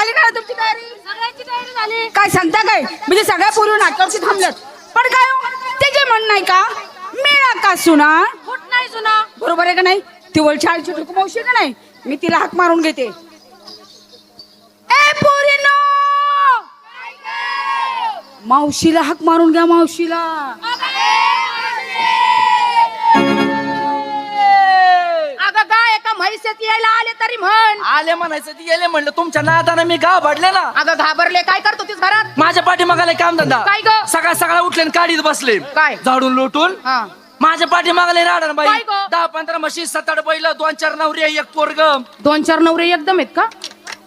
झाली का तुमची तयारी? सगळ्यांची तयारी झाली. काय सांगता काय? म्हणजे सगळ्या पूर्वी नाटकावरती थांबल्यात. पण काय हो? ते जे म्हण नाही का, मेळा का सुना कुठ नाही सुना. बरोबर आहे का नाही? ती वळची आळची ठुकू मावशी का नाही, मी तिला हाक मारून घेते. ए पोरीनो, मावशीला हाक मारून घ्या. मावशीला अगं काय एका म्हैसेत यायला आले तरी म्हण. आले म्हणायचं ती गेले म्हणलं. तुमच्या नादानं मी गाव भडले ना. अगं घाबरले. काय करतो तीस घरात? माझ्या पाठीमागाला काम धंदा. काय ग? सकाळ सकाळ उठले आणि काढीत बसले. काय? झाडून लोटून हा. माझ्या पाठीमागाले राडण बाई. काय ग? 10-15 म्हशी, 7-8 बैल, 2-4 नवरी, एक पोरग. 2-4 नवरे एकदम आहेत का?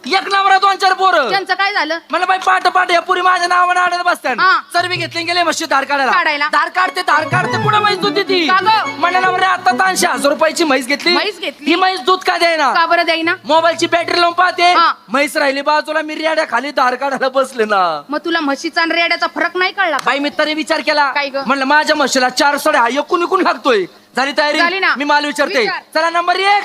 एक नवरा 2-4 पोरं. त्यांचं काय झालं? मला बाई पाठ या पुरी माझ्या नावानं आडत बसतात. हा. सर्वी घेतले गेले म्हशी धार काढायला. काढायला. धार काढते कुठं म्हैस दूध देती? का ग? म्हणलं नवरे आता 300,000 रुपयाची म्हैस घेतली. म्हैस घेतली? ही म्हैस दूध का द्यायना? का बरं द्यायना? मोबाईलची बॅटरी लावून पाहते. हा. म्हैस राहिली बाजूला, मी रेड्या खाली धार काढायला बसले ना. मग तुला म्हशीचा आणि रेड्याचा फरक नाही कळला का? बाई मी तरी विचार केला. काय ग? म्हणलं माझ्या म्हशीला 4 सोड्या हा एकूण लागतोय. झाली झाली तयारी? ना. मी माल विचारते. विचार. चला नंबर 1.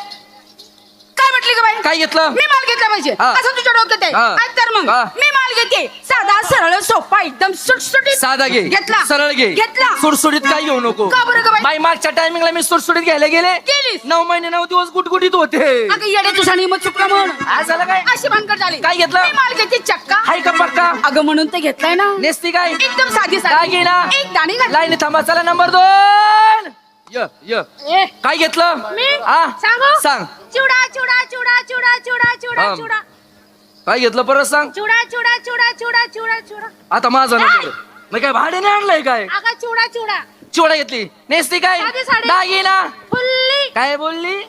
काय म्हटली का बाई? काय घेतलं? मी माल घेतला पाहिजे हा. असं तुझ्या डोक्यात आहे? हा. आणि तर मग हा. मी माल घेते साधा सरळ सोपा एकदम सुटसुटीत. साधा घे. घेतला. सरळ घे. घेतला. सुटसुटीत काय घेऊ नको. का बरं ग बाई? बाई मागच्या टायमिंगला मी सुटसुटीत घ्यायला गेले. गेलीस? 9 महिने 9 दिवस गुटगुटीत होते. अगं येडे तुझा नियम चुकला म्हणून आज झालं काय? अशी भानगड झाली. काय घेतलं? मी माल घेते चक्का. हाय का पक्का? अगं म्हणून ते घेतलाय ना. नेसती काय? एकदम साधी काय साधी घेणार? एक दाणी घातली. लाईन थांबा. चला नंबर 2. ए, काय घेतलं? मी हा? सांगू? सांग. चिवडा चिवडा चिवडा चिवडा चिवडा चिवडा हा. चिवडा काय घेतलं परत सांग. चिवडा चिवडा चिवडा चिवडा चिवडा चिवडा. आता माझा नंबर. मग काय भाड्याने आणलंय काय? अगं चिवडा चिवडा चिवडा घेतली. नेसती काय? साधी साडी. दागिना. फुल्ली. काय बोलली?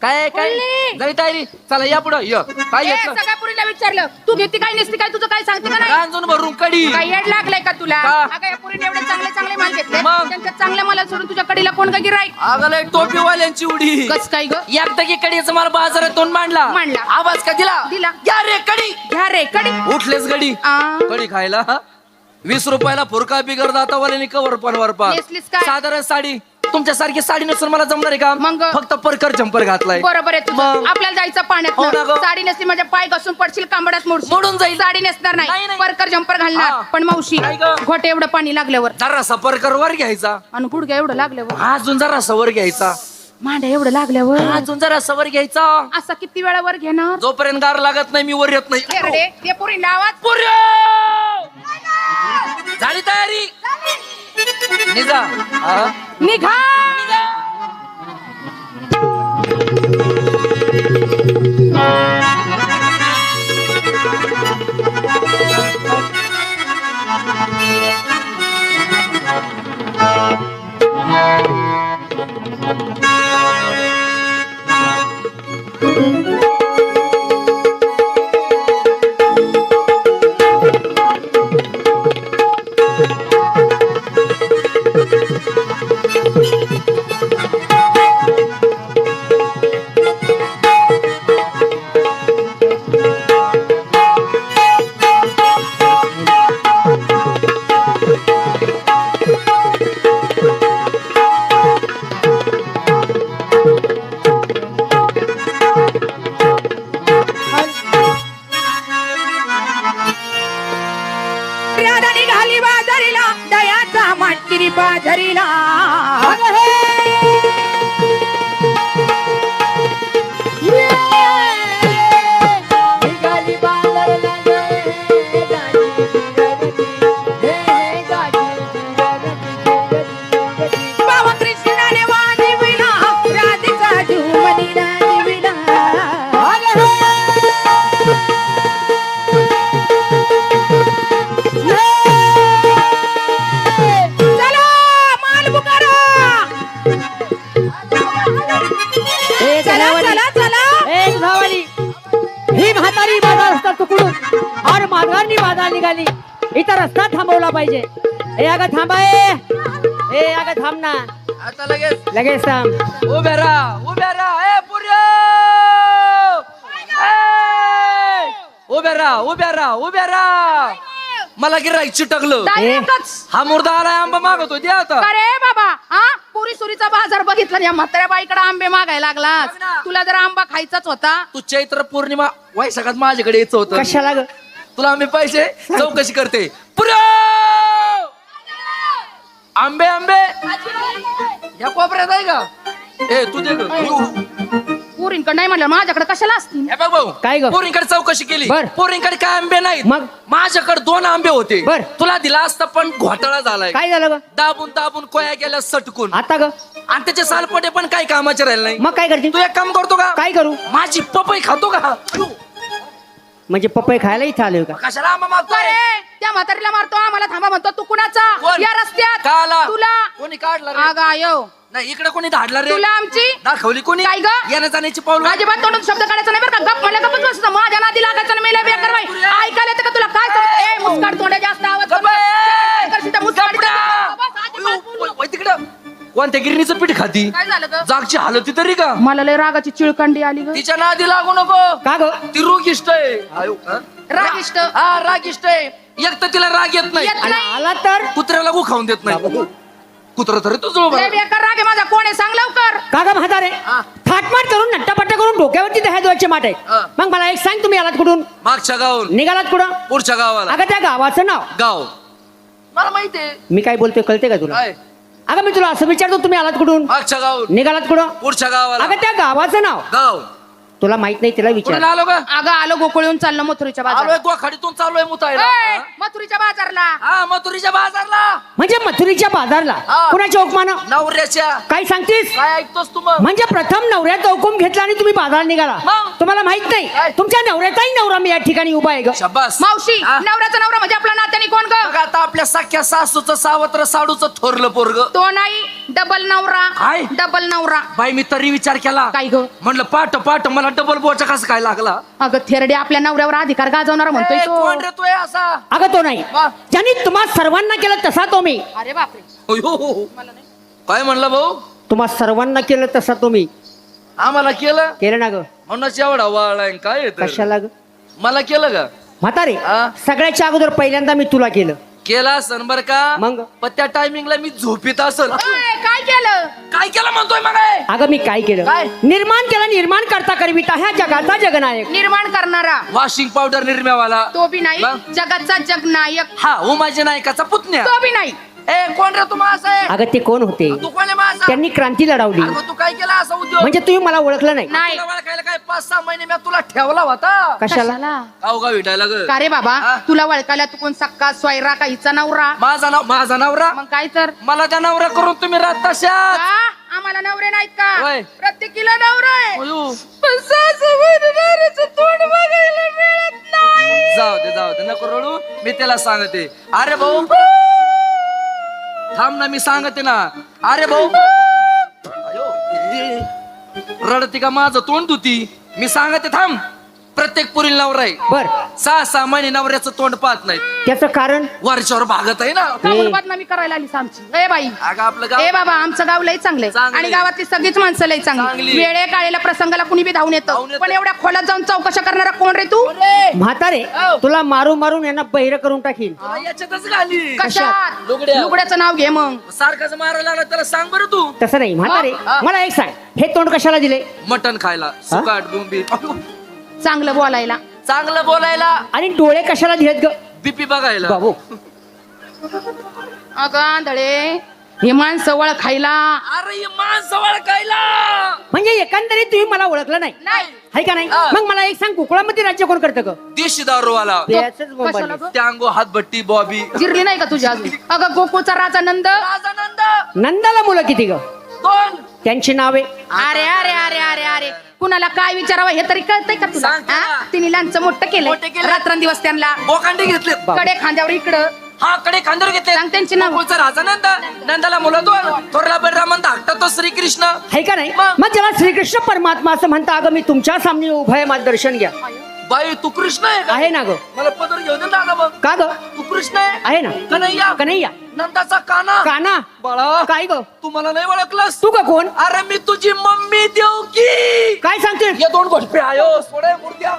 काय बोलली. झाली तयारी? चला या पुढं काय ए, घेतलं? सगळ्या पुरीला विचारलं तू घेते काय नेसती काय तुझं काय सांगते का नाही? रांजून भरून कडी. काय येड लागलंय का तुला? का? अगं या पुरीने एवढे चांगले चांगले माल घेतले. मग? त्यांच्या चांगल्या माला सोडून तुझ्या कडीला कोण का गिराईक? आगाला एक टोपीवाल्यांची उडी. कस काय ग? एकदा की कडीचा मला बाजारातून मांडला. आवाज का दिला? दिला. या रे कडी. घ्या रे कडी. उठलेच गडी. कडी खायला 20 रुपयाला फुरका बिगर दातावाल्याने कवर पनवर पा. नेसलीस काय? साधारण साडी. तुमच्यासारखी साडी नसून मला जमणार आहे का? मग? फक्त परकर जम्पर घातलाय. बरोबर आहे तुझं. मग? आपल्याला जायचं हो ना पाण्यात. गं. साडी नेसली माझ्या पाय घसून पडशील कांबड्यात मोडून जाईल. साडी नेसणार नाही, नाही नाही. परकर जम्पर घालणार. हा. पण मावशी काय गं? घोटे एवढं पाणी लागल्यावर जरासा परकर वर घ्यायचा. आणि गुडघ्या एवढं लागल्यावर अजून जरासा वर घ्यायचा. मांड्या एवढं लागल्यावर अजून जरासा वर घ्यायचा. असा किती वेळा वर घेणार? जोपर्यंत गार लागत नाही मी वर येत नाही. खेरडे, ते पोरींना आवाज. पुर्यो! झाली तयारी? निघा. हा? निघा. राधा निघाली बाजारीला दयाचा मांडगिरी बाजारीला. बाबा कृष्णाने वाजविला राधेचा झुमणीला दिविला. चला माल पुकारा. चला चला चला. एक भावाली ही म्हातारी बाजार रस्ता तुकडून और माघारनी बाजार निघाली. इथं रस्ता थांबवला पाहिजे. ए अगं थांबा. ए अगं थांब ना. आता लगेच लगेच थांब. उभ्या राहा. उभ्या राहा. ए पुर्यो! ए! उभ्या राहा. उभ्या राहा. उभ्या राहा. मला गिराईक चिटकलं. डायरेक्टच. हा मुर्दा आलाय आंबा मागतो द्या आता. अरे बाबा हा पुरी मथुरीचा बाजार बघितला या म्हाताऱ्या बाईकडे आंबे मागायला लागलास. बघ ना. तुला जर आंबा खायचाच होता तू चैत्र पौर्णिमा वैशाखात माझ्याकडे यायचं होतं. कशाला ग तुला आम्ही पैसे चौकशी करते. पुरा आंबे आंबे या कोपऱ्यात आहे का? ए तू दे ग. पुरींकडे नाही म्हणलं माझ्याकडे कशाला असतील. हे बघ भाऊ काय ग? पोरींकडे चौकशी केली. बर. पोरींकडे काय आंबे नाहीत. मग? माझ्याकडे 2 आंबे होते. बर. तुला दिला असता पण घोटाळा झालाय. काय झालं ग दाबून दाबून कोया गेल्या सटकून आता ग आणि त्याचे सालपटे पण काही कामाचे राहिले नाही. मग काय करते तू एक काम करतो का? काय करू माझी पपई खातो का? म्हणजे पपई खायला इथं आलोय का कशाला आंबा मागतोय? अरे त्या म्हातारीला मारतो आम्हाला थांबा म्हणतो. तू कुणाचा कोण? या रस्त्यात का आला? तुला कोणी काढला रे? अगं आयो नाही इकडे कोणी धाडला रे? तुला आमची दाखवली कोणी? काय ग? येण्या जाण्याची पाऊल अजिबात तोंडून शब्द काढायचा नाही बरं का. गप म्हणलं गपच बसतो. माझ्या नादी लागायचं नाही. मेला बेकार बाई ऐकायला येतं का तुला? काय सांगतो? ए मुस्काड तोंडे जास्त आवाज करू नको. करशील त्या मुस्काडीचा. बस, अजिबात बोलू नको. तिकडं कोणत्या गिरणीचं पीठ खाती? काय झालं ग? जागची हालती तरी का? मला लय रागाची चिळकांडी आली ग. तिच्या नादी लागू नको. का ग ती रोगिष्ट आहे. आयो, हा? रागिष्ट. हा रागिष्ट आहे. एक तर तिला राग येत नाही. येत आणि नाही. आला तर कुत्र्याला गु खाऊन देत नाही. कुत्र तरी तुझं उभं लय राहतं. बेकार राग आहे माझा. कोण आहे सांग लवकर. का ग म्हातारे हा. थाटमाट करून नट्टापट्टा करून डोक्यावरती दहा दोनचे माट हा. आहेत. मग मला एक सांग तुम्ही आलात कुठून मागच्या गावून निघालात कुठं पुढच्या गावाला. अगं त्या गावाचं नाव गाव मला माहितीये. मी काय बोलतोय कळते का तुला काय? अगं मी तुला असं विचारतो तुम्ही आलात कुठून मागच्या गावून निघालात कुठं पुढच्या गावाला. अगं त्या गावाचं नाव गाव तुला माहित नाही तिला कुठून विचार आलो का? अगं आलो गोकुळून चाललो मथुरीच्या आलोय बाजारात. गोखाडीतून चाललोय मुतायला. ए, मथुरीच्या बाजारला. हा मथुरीच्या बाजारला. म्हणजे मथुरीच्या बाजारला हा. कुणाच्या हुकमानं नवऱ्याच्या. काय सांगतीस काय ऐकतोस तू मग? म्हणजे प्रथम नवऱ्याचा हुकूम घेतला आणि तुम्ही बाजारात निघाला मग? तुम्हाला माहित नाही काय? तुमच्या नवऱ्याचाही नवरा मी या ठिकाणी उभा आहे ग शब्बास. मावशी हा? नवऱ्याचा नवरा म्हणजे आपला नात्याने कोण ग? बघ आता आपल्या सख्या सासूचं सावत्र साडूचं थोरलं पोरग. तो नाही डबल नवरा. काय? डबल नवरा. बाई मी तरी विचार केला. काय ग? म्हणलं पाठ पाठ मला डबल बोचा कसं काय लागला? अगं थेरडे आपल्या नवऱ्यावर अधिकार गाजवणारा म्हणतोय ए, तो. कोण रे तू हे असा? अगं तो नाही वा. ज्यांनी तुम्हा सर्वांना केलं तसा तो मी अरे बापरे. अयो. काय म्हणलं भाऊ? तुम्हा सर्वांना केलं तसा तो मी आम्हाला केलं केलं ना ग म्हणूनच एवढा वाळलाय काय येत कशाला ग मला केलं का? म्हातारे हा? सगळ्याच्या अगोदर पहिल्यांदा मी तुला केलं केला असन बर का? मग? पण त्या टायमिंगला मी झोपीत असल. ए, काय केलं? काय केलं म्हणतोय मग हे? अगं मी काय केलं काय? निर्माण केलं निर्माण करता करविता ह्या जगाचा जगनायक निर्माण करणारा वॉशिंग पावडर निर्म्यावाला. तो बी नाही. मग? जगाचा जगनायक हा उमाजी नायकाचा पुतण्या. तो बी नाही. ए कोण रे तू असं आहे? अगं ते कोण होते तू कोण आहे माझा? त्यांनी क्रांती लढवली अरे मग तू काय केला असं उद्योग? म्हणजे तुम्ही मला ओळखलं नाही नाही. तुला ओळखायला काय 5-6 महिने मी तुला ठेवला होता. कशाला गावगाव विटायला ग. का रे बाबा हा? तुला वळकायला तू कोण सक्का स्वयरा का हिचा नवरा? माझा नवरा. मग काय तर मला त्या नवरा करून तुम्ही राहत तशात. का? आम्हाला नवरे नाहीत का? होय. प्रत्येकीला नवरा आहे. अयो. पण सासूबाईनं नवऱ्याचं तोंड बघायला मिळत नाही. जाऊ दे नको रडू. मी त्याला सांगते. अरे भाऊ थांब ना मी सांगते ना. अरे भाऊ अयो. रडती का माझं तोंड धुती? मी सांगते थांब. प्रत्येक पुरील नवरा आहे. बर 6-6 महिने नवऱ्याचं तोंड पाहत नाही. त्याचं कारण वरच्यावर भागत आहे ना. काहून बदनामी करायला आलीस आमची? ए बाई अगं आपलं गाव ए बाबा आमचं गाव लय चांगलंय चांगलंय. आणि गावातली सगळीच माणसं लय चांगली. चांगली. वेळे काळेला प्रसंगाला कुणी बी धावून येतं. धावून येतं. पण एवढ्या खोलात जाऊन चौकशा करणारा कोण रे तू? म्हातारे हो. तुला मारून मारून यांना बहिर करून टाकीन तुला याच्यातच घाली. कशात? लुगड्या. लुगड्याचं नाव घे मग. सारखाच मारायला लागला त्याला सांग बरं तू. तसं नाही म्हातारे हा. मला एक सांग हे तोंड कशाला दिले मटण खायला सुकाट बोंबी. चांगलं बोलायला. चांगलं बोलायला. आणि डोळे कशाला दिलेत ग बीपी बघायला. बाबू अगं आंधळे हे माणसं वळ खायला. अरे हे माणसं वळखायला. म्हणजे एकंदरीत तुम्ही मला ओळखलं नाही नाही. हाय का नाही हा. मग मला एक सांग कोकणामध्ये राज्य कोण करतं ग देशी दारूवाला. त्याचंच बोंबालीस. कशाला ग? त्यांगो हातभट्टी बॉबी. जिरली नाही का तुझ्या अजून? अगं गोकुळचा राजा नंद. राजानंद नंदाला मुलं किती ग 2. त्यांची नावे अरे अरे अरे अरे अरे कुणाला काय विचारावं हे तरी कळतंय का तुला? सांग ना. हा? तिने लहानचं मोठं मोठं केलं केलं. रात्रंदिवस त्यांना बोकांडे घेतले. कडे खांद्यावर इकडं. हा कडे खांदर घेतले. सांग त्यांची नाव. गोकुळचा राजानंद. नंदाला मुलं 2. थोरला बलराम धाकटा तो श्रीकृष्ण. हाय का नाही मग? मग ज्याला श्रीकृष्ण परमात्मा असं म्हणता अगं मी तुमच्या सामने उभं आहे माझं दर्शन घ्या बाई तू कृष्ण आहे का? आहे ना ग मला पदर घेऊन दे दादा मग. का ग तू कृष्ण आहे. आहे ना कन्हैया. कन्हैया नंदाचा काना. काना बाळा काय ग तू मला नाही ओळखलंस. तू का कोण अरे मी तुझी मम्मी देऊ की. काय सांगते या 2 गोष्टी आयो सोडे मूर्त्या.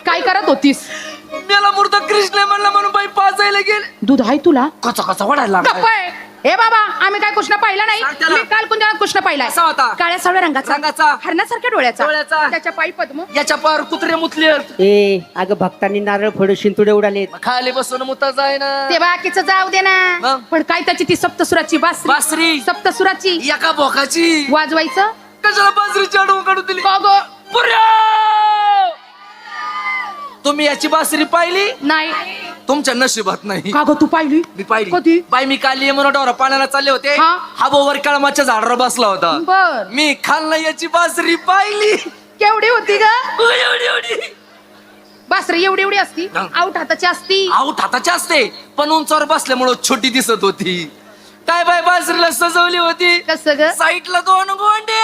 काय करत होतीस? मेला मूर्त कृष्ण आहे म्हणलं म्हणून बाई पाचायला गेले. दूध आहे तुला? कचा कचा वाढायला लागला. गप्प आहे. हे बाबा आम्ही काय कृष्ण पाहिला नाही. सांग त्याला. मी काल कुंजनात कृष्ण पाहिलाय. कसा होता? काळ्या सावळ्या रंगाचा, हरणासारख्या डोळ्याचा, त्याच्या पायी पद्म. याच्या पार कुत्रे मुतले ए अगं भक्तांनी नारळ फोडून शिंतुडे उडाले. खाली बसून मुता जाय ना. ते बाकीचं जाऊ दे ना. मग? पण काय त्याची ती सप्तसुराची बासरी. सप्तसुराची एका बोकाची वाजवायचं. कशाला बासरीची अडवून काढून दिली? का गं? पुऱ्या! तुम्ही याची बासरी पाहिली? नाही. तुमच्या नशिबात नाही. का गं तू पाहिली? मी पाहिली. कधी? बाई मी काल म्हणून डोरा पाण्याला चालले होते. हा. हा बोवर कळमाच्या झाडावर बसला होता. बर. मी खाल्ला याची बासरी पाहिली. केवढी होती ग? एवढी एवढी बासरी एवढी एवढी असती. हा. आऊट हाताची असती. आऊट हाताची असते पण उंचावर बसल्यामुळं छोटी दिसत होती. काय बाय बासरीला सजवली होती. कसं ग? साईडला 2 गोंडे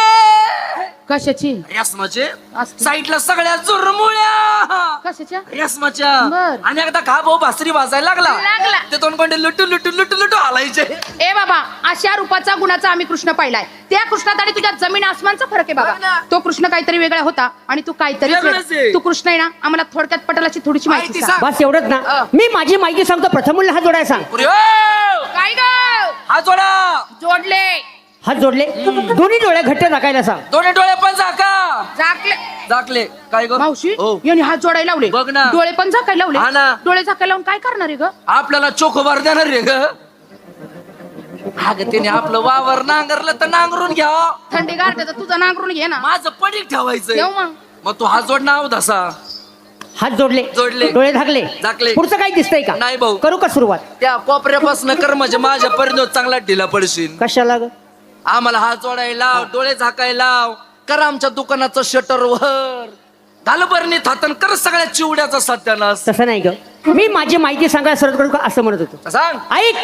कशाची रेशमाचे, असते. साईडला सगळ्या चुरमुळ्या कशाच्या? रेशमाच्या. बर. आणि एकदा का भाऊ बासरी वाजायला लागला. लागला ते 2 गोंडे लुटू लुटू लुटू लुटू हालायचे. ए बाबा अशा रूपाचा गुणाचा आम्ही कृष्ण पाहिलाय. त्या कृष्णात आणि तुझ्या जमीन आसमानचा फरक आहे बघ बाबा. ना. तो कृष्ण काहीतरी वेगळा होता आणि तू काहीतरी वेगळंच आहे. तू कृष्ण आहे ना. आम्हाला थोडक्यात पटलाची थोडीशी माहिती माहिती सांग. सांग. बस एवढंच ना. मी माझी माहिती सांगतो. प्रथम मूल्य हात जोडायला सांग. पुरी, ओ! काय ग? हा जोडा. जोडले. हात जोडले. दोन्ही डोळे घट्ट टाकायला सांग. दोन्ही डोळे पण झाका. झाकले. झाकले. काय ग मावशी हो. यांनी हात जोडायला लावले. बघ ना. डोळे पण झाकायला लावले. हा ना. डोळे झाकायला लावून काय करणार आहे ग? आपल्याला चोखोबार देणार रे ग. अगं त्याने आपलं वावर नांगरलं तर नांगरून घ्या. थंडी गारते तर तुझं नांगरून घे ना. माझं पडीक ठेवायचं. ठेव मग. मग तू हात जोड नाव धसा. हात जोडले. जोडले. डोळे झाकले. झाकले. पुढचं काही दिसतंय का? नाही भाऊ. करू का सुरुवात? त्या कोपऱ्यापासून कर म्हणजे माझ्या परिणाम चांगला ढिला पडशील. कशाला ग? आम्हाला हात जोडायला लाव, डोळे झाकायला लाव. कर आमच्या दुकानाचं शटर वर घाल बरणी थातन कर सगळ्या चिवड्याचा सत्यानाश. तसं नाही ग. मी माझी माहिती सांगायला सुरुवात करू का असं म्हणत होतो. सांग. ऐक.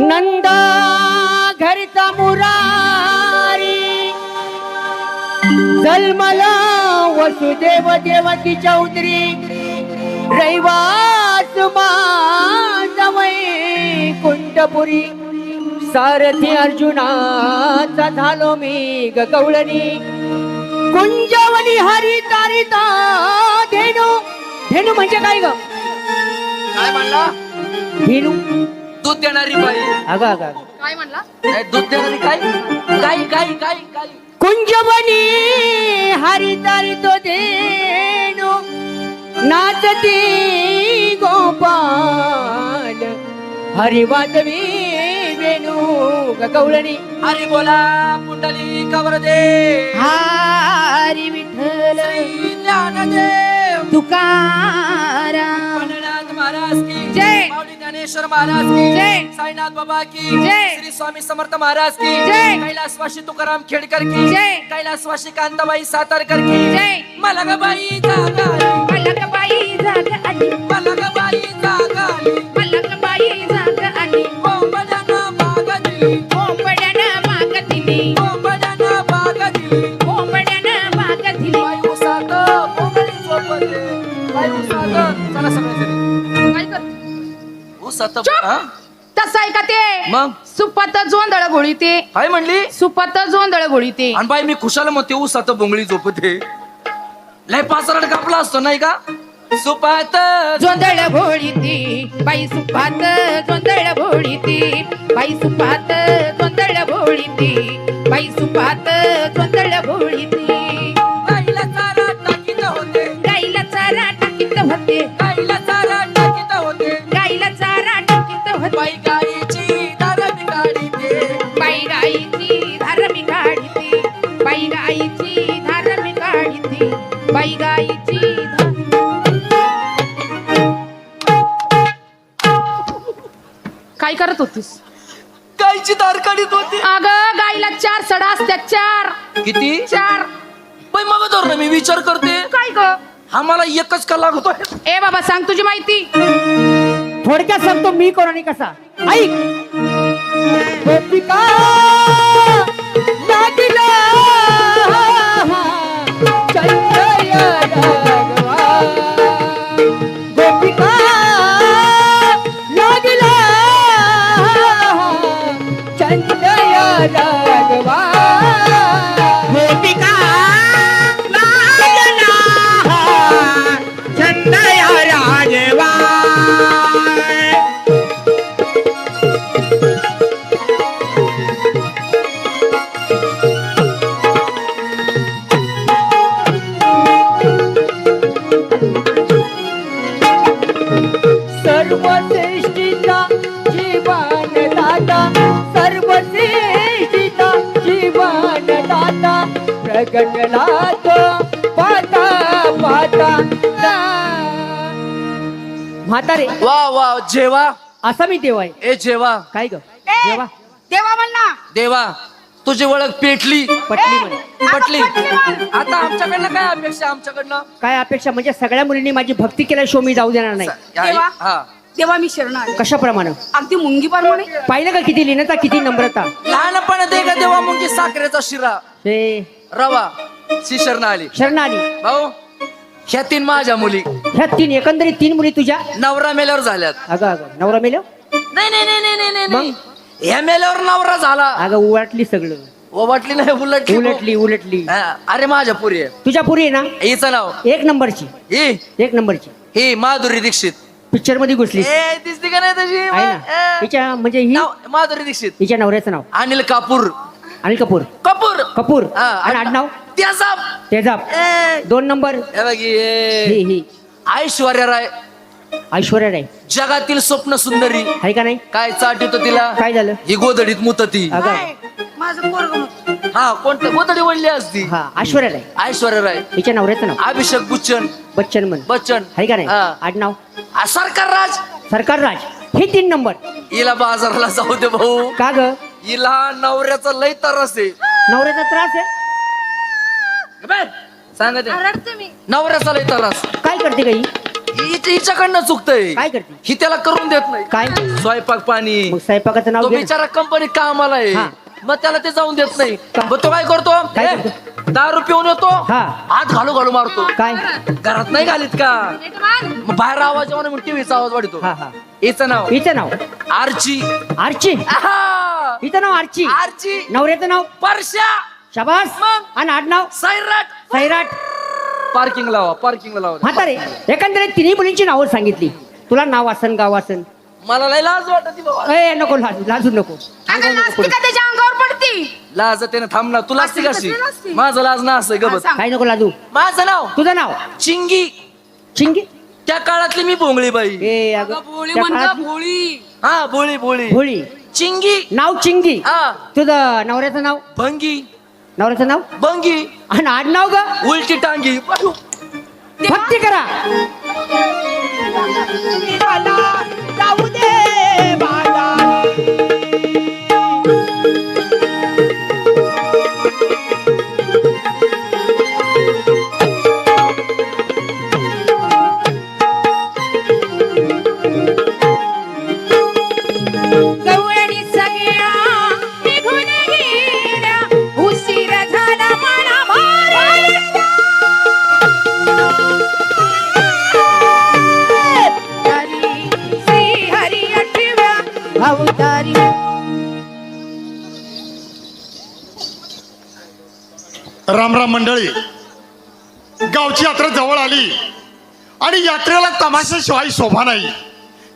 नंदा घरचा मुरारी जन्मला वसुदेव देवकी चौधरी रैवास माझमय कुंडपुरी सारथी अर्जुनाचा झालो मी गवळणी कुंजवनी हरी तारिता धेनू. धेनू म्हणजे काय ग? काय म्हणला? धेनू दूध देणारी बाई. अगं अगं अगं. काय म्हणला? नाही, दूध देणारी काय? गाई गाई गाई गाई. कुंजवनी हरी तारितो धेनू नाचती गोपाल हरी वाजवी वेणू गवळणी. हरी बोला पुंडली कवर दे. हरी विठ्ठल श्री ज्ञानदेव तुकाराम पंढरीनाथ महाराज की जय. माऊली ज्ञानेश्वर महाराज की जय. साईनाथ बाबा की जय. श्री स्वामी समर्थ महाराज की जय. कैलासवासी तुकाराम खेडकर की जय. कैलासवासी कांताबाई सातारकर की जय. मलगबाई जागा आली. मलकबाई जाग आली. मलगबाई जागा आली. मलकबाई जाग आली. कोंबड्यानं बागा दिली. कोंबड्यानं माग दिली. कोंबड्यानं बागा दिली. कोंबड्यानं माग दिली. बाई उसात कोंबडी झोपते. बाई उसात. चला सगळ्यांनी. काय कर? उसात. चुप. हा? तसं आहे का ते? मग सुपात जोंधळ घोळीते. काय म्हणली? सुपात जोंधळ घोळीते. आणि बाई मी खुशाल मग ते उसात बोंगळी झोपते. लय पाचराट कापला असतो नाही का? सुपात जोंधळ घोळीते. बाई सुपात जोंधळ घोळीते. बाई सुपात जोंधळ घोळीते. बाई सुपात जोंधळ घोळीते. गाईला चारा टाकीत होते. गाईला चारा टाकीत होते. गाईला चारा टाकीत होते. गाईला चारा टाकीत होते. बाई गाईची दार बिघाडीते. बाई गाईची धार मी काढीते. बाई गाईची धार मी काढीते. बाई गाईची धार. काय करत होतीस? गाईची दार काढीत होते. अगं गाईला 4 सडा असतात. 4. किती? 4. बाई मग धर ना मी विचार करते. काय ग? हा मला एकच का लागतोय. ए बाबा सांग तुझी माहिती. थोडक्यात सांगतो मी कोण आणि कसा. ऐक. गोपिका लागला चंद्रय राघवा. गोपिका लागला चंद्रय राघवा. गोपिका सर्वश्रेष्ठीचा जीवन दाता, सर्वश्रेष्ठीचा जीवन दाता, प्रगटला तो पाता पाता. म्हातारे वा वा जेवा असा मी देव आहे. ए जेवा काय ग ए, जेवा देवा म्हण ना. देवा तुझी ओळख पेटली पटली म्हणे. पटली. पटली म्हण. आता आमच्याकडनं काय अपेक्षा आमच्याकडनं काय अपेक्षा म्हणजे सगळ्या मुलींनी माझी भक्ती केल्याशिवाय मी जाऊ देणार नाही. देवा हा देवा मी शरण आले कशाप्रमाणे अगदी मुंगी प्रमाणे. पाहिलं का किती लिनता किती नम्रता. लहानपण दे का देवा मुंगी साखरेचा शिरा हे रवा शिशरण आली शरणाली. भाऊ ह्या 3 माझ्या मुली ह्या एकंदरीत 3 मुली तुझ्या. नवरा मेल्यावर झाल्यात. अगं अगं नवरा मेलो. नाही नाही नाही नाही नाही मग? नाही ह्या मेल्यावर नवरा झाला. अगं उलटली सगळं. वाटली नाही उलटली उलटली उलटली. हा, अरे माझ्या पुरी आहे. तुझ्या पुरी आहे ना हिचं नाव एक नंबरची. ही एक नंबरची ही माधुरी दीक्षित. पिक्चर मध्ये घुसली ए दिसती का नाही तशी आहे ना. हिच्या म्हणजे ही नाव माधुरी दीक्षित. हिच्या नवऱ्याचं नाव अनिल कापूर. अनिल कपूर. कपूर कपूर हा, आणि आडनाव त्याचा तेजाब. 2 नंबर हे बघ ही ही ऐश्वर्या राय ऐश्वर्या राय जगातील स्वप्न सुंदरी. आहे का नाही. काय चाट येतो तिला. काय झालं. ही गोदडीत मुतती. अगं काय? माझं पोरग हा कोणतं गोदडी वळली असती. हा ऐश्वर्या राय ऐश्वर्या राय हिच्या नवऱ्याचं नाव अभिषेक बच्चन. बच्चन म्हण. बच्चन आहे का नाही. हा. आडनाव सरकार राज. सरकार राज. हे 3 नंबर. हिला बाजाराला जाऊ दे भाऊ. का ग हिला नवऱ्याचा लय तरस आहे. नवऱ्याचा त्रास आहे. सांगा ते रडते मी. नवऱ्याचा लय तरस. काय करते काही. हिच्याकडनं चुकतंय. काय करते. ही त्याला करून देत नाही. काय स्वयंपाक पाणी. मग स्वयंपाकाचं नाव तो घे ना. बिचारा कंपनीत कामाला आहे. हा. मग त्याला ते जाऊन देत नाही. का? मग तो काय करतो. काय ए, करतो? दारू पिऊन येतो. हा. हात घालू घालू मारतो. काय घरात नाही घालीत का. मग बाहेर आवाज येऊन टीव्हीचा आवाज वाढतो. हा हा हिचं नाव हिचं नाव आर्ची. आर्ची. आहा! हिचं नाव आर्ची. आर्ची नवऱ्याचं नाव परश्या. शाबास. मग? आणि आडनाव सैराट. सैराट. पार्किंग लावा पार्किंगला लावा. म्हातारे एकंदरीत 3 मुलींची नावं सांगितली. तुला नाव असन गाव असन. मला लय लाज वाटत बाबा. ए नको लाजू लाजू नको. अगं अंगावर नको नाचती पडू. का त्याच्या अंगावर पडती. लाज त्याने थांब ना. तुला असते असती कशी. कसली नसती. माझं लाज ना असं गबत. सांग. काय नको लाजू. माझं नाव तुझं नाव चिंगी. चिंगी. त्या काळातली मी भोंगळी बाई. ए अगं भोळी त्या म्हणजे काळात- भोळी. हा भोळी भोळी भोळी. चिंगी. नाव चिंगी. हा तुझं नवऱ्याचं नाव. भंगी. नवऱ्याचं नाव भंगी. आणि आडनाव ग उलटी टांगी. भक्ती करा. जाऊ दे बाळा. गवळणी सगळ्या निघून गेल्या. उशीर झाला म्हणा मारा. श्री हरी आठव्या अवतारी. राम राम मंडळी. गावची यात्रा जवळ आली आणि यात्रेला तमाशाशिवाय शोभा नाही.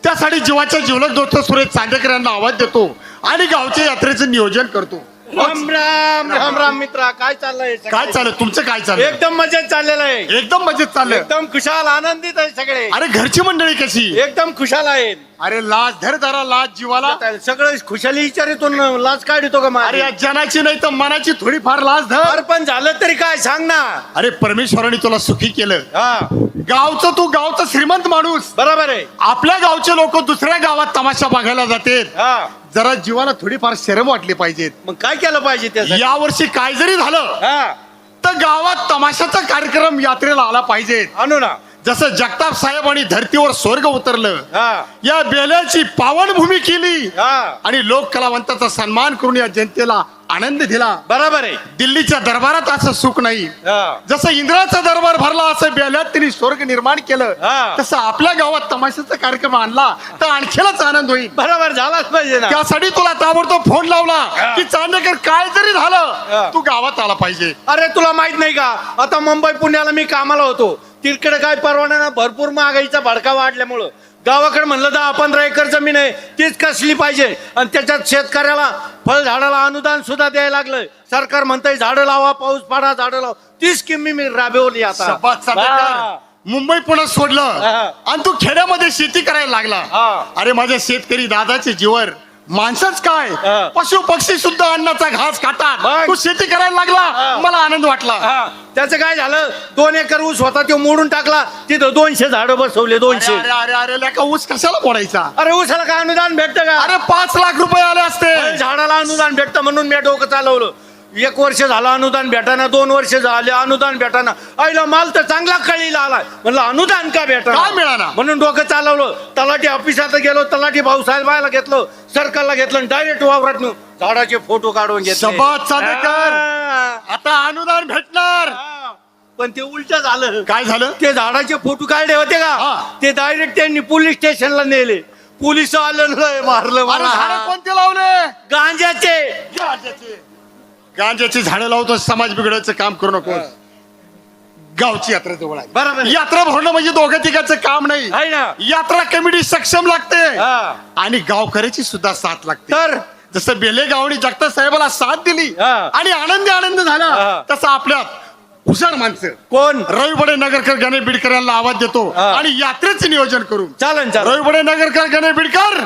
त्यासाठी जीवाच्या जीवलक दोस्त सुरेश चांदेकर यांना आवाज देतो आणि गावच्या यात्रेचं नियोजन करतो. राम राम राम राम मित्रा, काय चाललंय. काय चाललं तुमचं. काय चाललं. एकदम मजेत चाललेलं आहे. एकदम मजेत चाललंय. एकदम खुशाल आनंदित आहे सगळे. अरे घरची मंडळी कशी. एकदम खुशाल आहेत. अरे लाज धर धरा लाज जीवाला. सगळं खुशाली विचारितो लाज काढतो का अरे माझी. या जनाची नाही तर मनाची थोडीफार लाज धर. अरे पण झालं तरी काय सांग ना. अरे परमेश्वराने तुला सुखी केलं. हा गावचं तू गावचं श्रीमंत माणूस. बरोबर आहे. आपल्या गावचे लोक दुसऱ्या गावात तमाशा बघायला जातात. हा जरा जीवाला थोडीफार शरम वाटली पाहिजेत. मग काय केलं पाहिजे त्यासाठी. या वर्षी काय जरी झालं हा तर गावात तमाशाचा कार्यक्रम यात्रेला आला पाहिजे. आणू ना. जसं जगताप साहेब आणि धर्तीवर स्वर्ग उतरलं. हा या बेल्याची पावनभूमी केली हा आणि लोक कलावंताचा सन्मान करून या जनतेला आनंद दिला. बरोबर आहे. दिल्लीच्या दरबारात असं सुख नाही. हा जसं इंद्राचा दरबार भरला असं बेल्यात त्यांनी स्वर्ग निर्माण केलं. हा. तसं आपल्या गावात तमाशाचा कार्यक्रम आणला तर आणखीनच आनंद होईल. बरोबर झालाच पाहिजे ना. त्यासाठी तुला ताबडतोब फोन लावला हा. की चांदेकर काय जरी हा. झालं तू गावात आला पाहिजे. अरे तुला माहित नाही का, आता मुंबई पुण्याला मी कामाला होतो. तिकडे काय परवाना ना, भरपूर महागाईचा भडका वाढल्यामुळं गावाकडे म्हणलं 10-15 एकर जमीन आहे, तीच कसली पाहिजे. आणि त्याच्यात शेतकऱ्याला फळझाडाला अनुदान सुद्धा द्यायला लागलं. सरकार म्हणतंय झाडं लावा, पाऊस पाडा, झाडं लावा. ती स्कीम मी राबवली आता. शपथ चांदेकर. हा. मुंबई पुण्यात सोडलं आणि तू खेड्यामध्ये शेती करायला लागला. हा. अरे माझ्या शेतकरी दादाचे जीवर माणसंच काय हा. पशु पक्षी सुद्धा अन्नाचा घास खातात. मग? तू शेती करायला लागला मला आनंद वाटला. हा, त्याचं काय झालं 2 एकर ऊस होता तो मोडून टाकला तिथं 200 झाडं बसवले 200. अरे अरे अरे लेका ऊस कशाला मोडायचा. अरे ऊसाला काय अनुदान भेटतं का? अरे 5 लाख रुपये आले असते. झाडाला अनुदान भेटतं म्हणून मी डोकं चालवलं. 1 वर्ष झालं अनुदान भेटाना, 2 वर्ष झाले अनुदान भेटाना. आईला माल तर चांगला कळीला आला. म्हणलं अनुदान का भेटा काय मिळाना? म्हणून डोकं चालवलं. तलाठी ऑफिसात गेलो, तलाठी भाऊसाहेबाला घेतलं, सरकारला घेतलं, डायरेक्ट वावरात नेऊन झाडाचे फोटो काढून घेतले. शबाद चांदेकर. हा. आता अनुदान भेटणार. हा. पण ते उलट झालं. काय झालं. ते झाडाचे फोटो काढले होते हा. का ते डायरेक्ट त्यांनी पोलीस स्टेशनला नेले. पोलिस आलं मारलं अरे मला. झाडं कोणते लावले. गांजाचे. गांजाची झाडं लावतो समाज बिघडायचं काम करू नको. गावची यात्रा जवळ आहे. बरोबर. यात्रा भरणं म्हणजे दोघं तिघांचं काम नाही. आहे ना. यात्रा कमिटी सक्षम लागते हा. आणि गावकऱ्याची सुद्धा साथ लागते. तर जसं बेलेगावनी जगताप साहेबाला साथ दिली हा. आणि आनंद झाला हा. तसं आपल्यात हुशार माणसं कोण रविबडे नगरकर गणेश बिडकर यांना आवाज देतो हा. आणि यात्रेचे नियोजन करू. चालन रविबडे नगरकर गणेश बिडकर.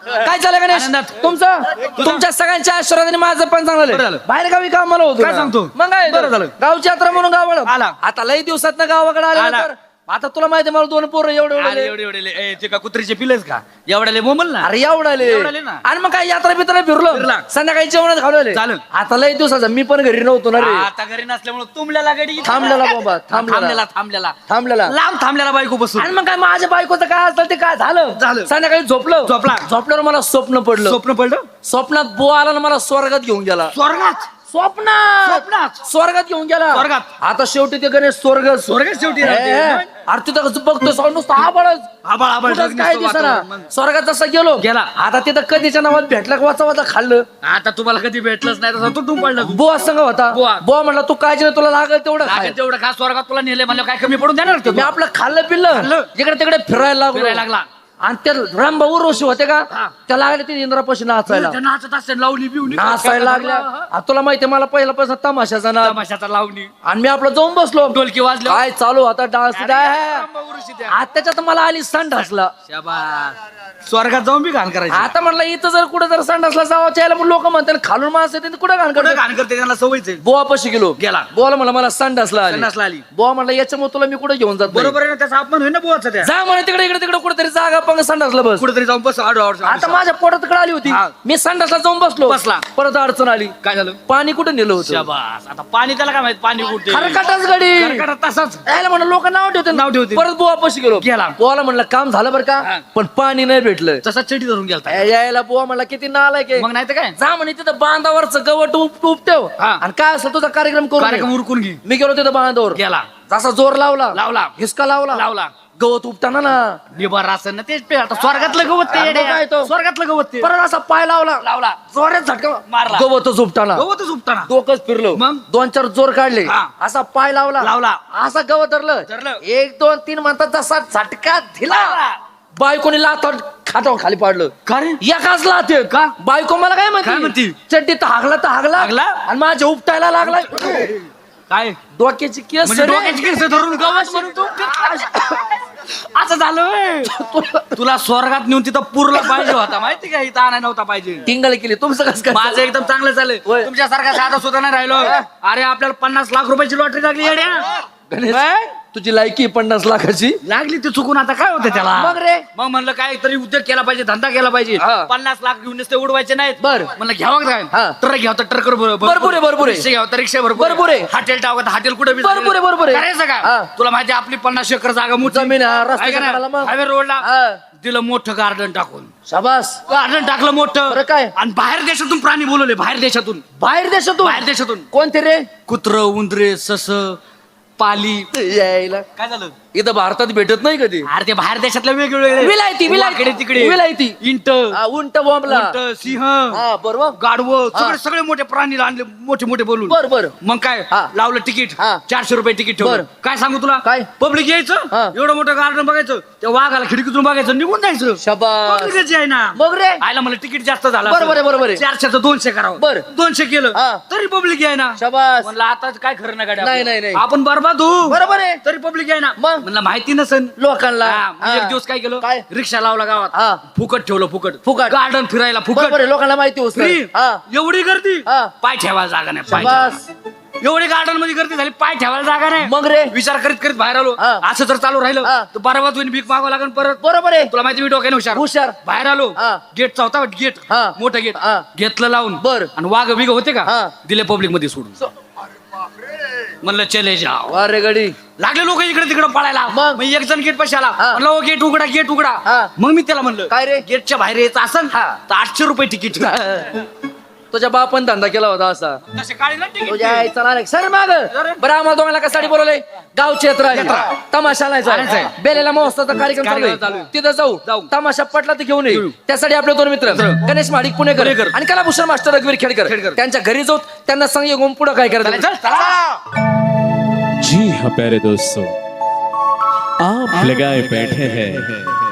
काय झालं गणेश तुमचं तुमच्या सगळ्यांच्या आशीर्वादाने माझं पण चांगलं झालं. बाहेर गावी कामाला होतो काय ना. सांगतो? मग काय बरं झालं. गावची यात्रा म्हणून गावाला आला. आता लई दिवसात गावाकडे आला आला. तर आता तुला माहिती मला 2 पोरं अरे एवढे एवढे एवढे ए, ते का कुत्रीचे पिलेच का एवढ्याले मोमल ना. अरे एवढाले एवढाले ना. आणि मग काय यात्रा बित्रा फिरलो फिरला. संध्याकाळी जेवणात घालवले चालेल. आता लई दिवसाचा मी पण घरी नव्हतो ना रे. आता घरी नसल्यामुळे तुमल्याला गाडी थांबलेला बाबा थांबलेला थांबलेला लांब थांबलेला बायको बसून. आणि मग काय माझ्या बायकोचं काय असलं ते काय झालं झालं. संध्याकाळी झोपल्यावर मला स्वप्न पडलं. स्वप्न पडलं स्वप्नात बो आला ना मला स्वर्गात घेऊन गेला. स्वर्गात स्वर्गात घेऊन गेला. स्वर्गात. आता शेवटी ते गणेश स्वर्गात शेवटी अरे तिथं बघतो नुसतं आबाळच आबाळ आबाळ कुठंच काय नुसतं दिसेना. वातावरण. मग स्वर्गात जसा गेलो गेला. आता तिथं कधीच्या नावात भेटला का वाचा खाल्लं. आता तुम्हाला कधी भेटलंच नाही तसं तुटून पडलं तू. बुवा संग होता बुवा. बुवा म्हणला तू काळजी नाही तुला लागल तेवढं खाय. लागेल तेवढं खा स्वर्गात तुला नेले म्हणलं काय कमी पडून देणार का मी तू? आपलं खाल्लं पिल्लं खाल्लं. इकडे तिकडे फिरायला फिरायला लागला. आणि त्या रामभाऊ ऋषी होते का हा. त्या लागले ते इंद्रापाशी नाचायला त्या नाचत असते लावणी बिवणी नाचायला लागल्या. आता तुला माहितीये मला पहिल्यापासून तमाशाचा ना तमाशाचा लावणी आणि मी आपलं जाऊन बसलो ढोलकी वाजले. काय चालू आता डान्स आता आज त्याच्यात मला आली संड असला. स्वर्गात जाऊन बी घाण करायची. आता म्हणलं इथं जर कुठं जर संड असला जावं यायला मग लोक म्हणतात खालून माणसं येते कुठं घाण कुठं करतात. घाण करते त्यांना सवयच आहे. बोवा पशी गेलो गेला. बोला म्हणला मला संड असला संडासला आली. बोवा म्हणलं याच्यामुळे तुला मी कुठे घेऊन जात नाही. बरोबर आहे ना त्याचा अपमान होईल ना बुवाचा त्या. जा म्हणे तिकडे इकडे तिकडे कुठेतरी जागा पंग संड असला बस. कुठेतरी जाऊन बस आता माझ्या पोटात तिकडे आली होती हा. मी संडासला जाऊन बसलो बसला. परत अडचण आली. काय झालं पाणी कुठे नेलं होतं. शाबास. आता पाणी त्याला काय माहित पाणी कुठे खरकटाच गाडी खरकटात तसाच यायला म्हणलं लोक नाव ठेवते नाव ठेवतील. परत बुवा पशी गेलो गेला. बुवाला म्हणलं काम झालं बरं हा. का पण पाणी नाही भेटलं. तसा चटी धरून गेलता. यायला बुवा म्हणला किती नालायक आहे. मग नाही तर काय जा म्हणे तिथं बांधावरचं गवत उपटेव हा. आणि काय असं तुझा कार्यक्रम करू कार्यक्रम नये. उरकून घे. मी गेलो तिथं बांधावर गेला. जसा जोर लावला लावला. हिसका लावला गवत उपटाना ना निभार असं ना तेच पे आता स्वर्गातलं गवत ते अरे येड्या. मग काय तो? स्वर्गातलं गवत ते परत असा पाय लावला लावला. जोरात झटका मारला. गवतच उपटाना गवतच उपटाना. डोकंच फिरलो मग? 2-4 जोर काढले हा. असा पाय लावला असा गवत धरलं धरलं. 1 2 3 म्हणतात जसा झटका दिला बायकोनी लाथावर खाटावर खाली पाडलं. का रे? एकाच लाथे का? बायको मला काय काय म्हणती? म्हणती चड्डी तर हागला हागला? आणि माझ्या उपटायला लागला काय डोक्याची केस म्हणजे रे. डोक्याची केस धरून गवत म्हणून तू असं झालं व्हय. तुला स्वर्गात नेऊन तिथं पुरला पाहिजे होता माहिती का इथं आणाय नव्हता पाहिजे. टिंगल केली तुमचं कसं काय माझं एकदम चांगलं चाललंय होय. तुमच्यासारखा साधा सुद्धा नाही राहिलो. अरे आपल्याला 50 लाख रुपयाची लॉटरी लागली येड्या. गणेश, काय? तुझी लायकी 50 लाखाची लागली ती चुकून आता काय होतं त्याला मग रे? मग म्हणलं काय तरी उद्योग केला पाहिजे धंदा केला पाहिजे. हा. 50 लाख घेऊन ते उडवायचे नाहीत. बर. म्हणलं घ्यावं काय हा. ट्रक घ्यावं तर ट्रक भरपूर आहे. रिक्षा घ्यावं तर रिक्षा भरपूर आहे. हॉटेल टाकावं तर हॉटेल कुठे भरपूर आहे. करायचं हा. का तुला माहिती आहे, आपली 50 एकर जागा मोठी जमीन आहे, रस्त्याच्या कडेला मग. हायवे रोडला हा. दिलं मोठं गार्डन टाकून शाबास गार्डन टाकलं मोठं. बरं काय? आणि बाहेर देशातून प्राणी बोलवले बाहेर देशातून बाहेर देशातून बाहेर देशातून कोणते रे कुत्र उंदरे सस पाली यायला काय झालं इथं भारतात भेटत नाही कधी. अरे ते बाहेर देशातल्या वेगवेगळे विलायती वाकडे तिकडे विलायती इंट उंट बॉम्बला सिंह हा बरोबर गाढवं हा. सगळे सगळे मोठे प्राणी आणले मोठे मोठे बोलून बर मग काय हा. लावलं तिकीट हा. 400 रुपये तिकीट ठेवलं बरं. काय सांगू तुला काय? पब्लिक हा. यायचं एवढं मोठं गार्डन बघायचं त्या वाघाला खिडकीतून बघायचं निघून जायचं शाबास. Public च आहे ना मग रे आयला मला तिकीट जास्त झालं बरोबर आहे, बरोबर आहे. 400चं 200 करावं बरं. 200 केलं हा. तरी पब्लिक आहे ना शाबास. म्हणलं आता काय खरं नाही गाड्या नाही, आपलं. नाही, नाही. आपण बरबाद होऊ बरोबर आहे. तरी पब्लिक आहे ना मग? म्हणलं माहिती नसेल लोकांना हा, मग एक हा. दिवस काय केलं काय? रिक्षा लावला हा. गावात फुकट ठेवलं फुकट फुकट. गार्डन फिरायला फुकट बरोबर आहे, लोकांना माहिती होत फ्री हा एवढी गर्दी हा. पाय ठेवायला जागा नाही पाय शाबास. ठेवायला. एवढी गार्डन मध्ये गर्दी झाली पाय ठेवायला जागा नाही मग रे विचार करीत करीत बाहेर आलो हा. असं जर चालू राहिलं हा. तर बरोबर तुम्ही भीक मागावं लागेल परत बरोबर आहे. तुला माहिती मी डोक्याने हुशार हुशार. बाहेर आलो हा. गेटचा होता गेट हा. मोठं गेट हा. घेतलं लावून बर. आणि वाघ बिग होते का हा. दिले पब्लिक मध्ये सोडून म्हणलं चले जाओ अरे गडी लागले लोक इकडे तिकडे पळायला मग? मग एक जण गेट पाशी आला हा. म्हणलं "ओ, गेट उघडा गेट उघडा हा. मग मी त्याला म्हणलं काय रे? गेटच्या बाहेर यायचं असं तर 800 रुपये तिकीट तुझ्या बापान धंदा केला होता असा तसे काढे ना तिकीट तुझ्या आईचा नालायक. सर माग अरे. बरं आम्हाला दोघांना कशासाठी बोलवलंय गावची यात्रा आहे. तमाशा आणायचा आणायचा आहे. बेलेला महोत्सवाचा कार्यक्रम कार्यक्रम चालू चालू आहे. आहे. तिथं जाऊ जाऊ. तमाशा पटला तर घेऊन येऊ घेऊ. त्यासाठी आपले दोन मित्र गणेश महाडिक पुणेकर पुणेकर. आणि कलाभूषण मास्टर रघुवीर खेडकर खेडकर. त्यांच्या घरी जाऊ त्यांना सांग येऊन पुढं काय करायचं चल, चला. जी हाँ प्यारे दोस्तों, आप लगाए बैठे हैं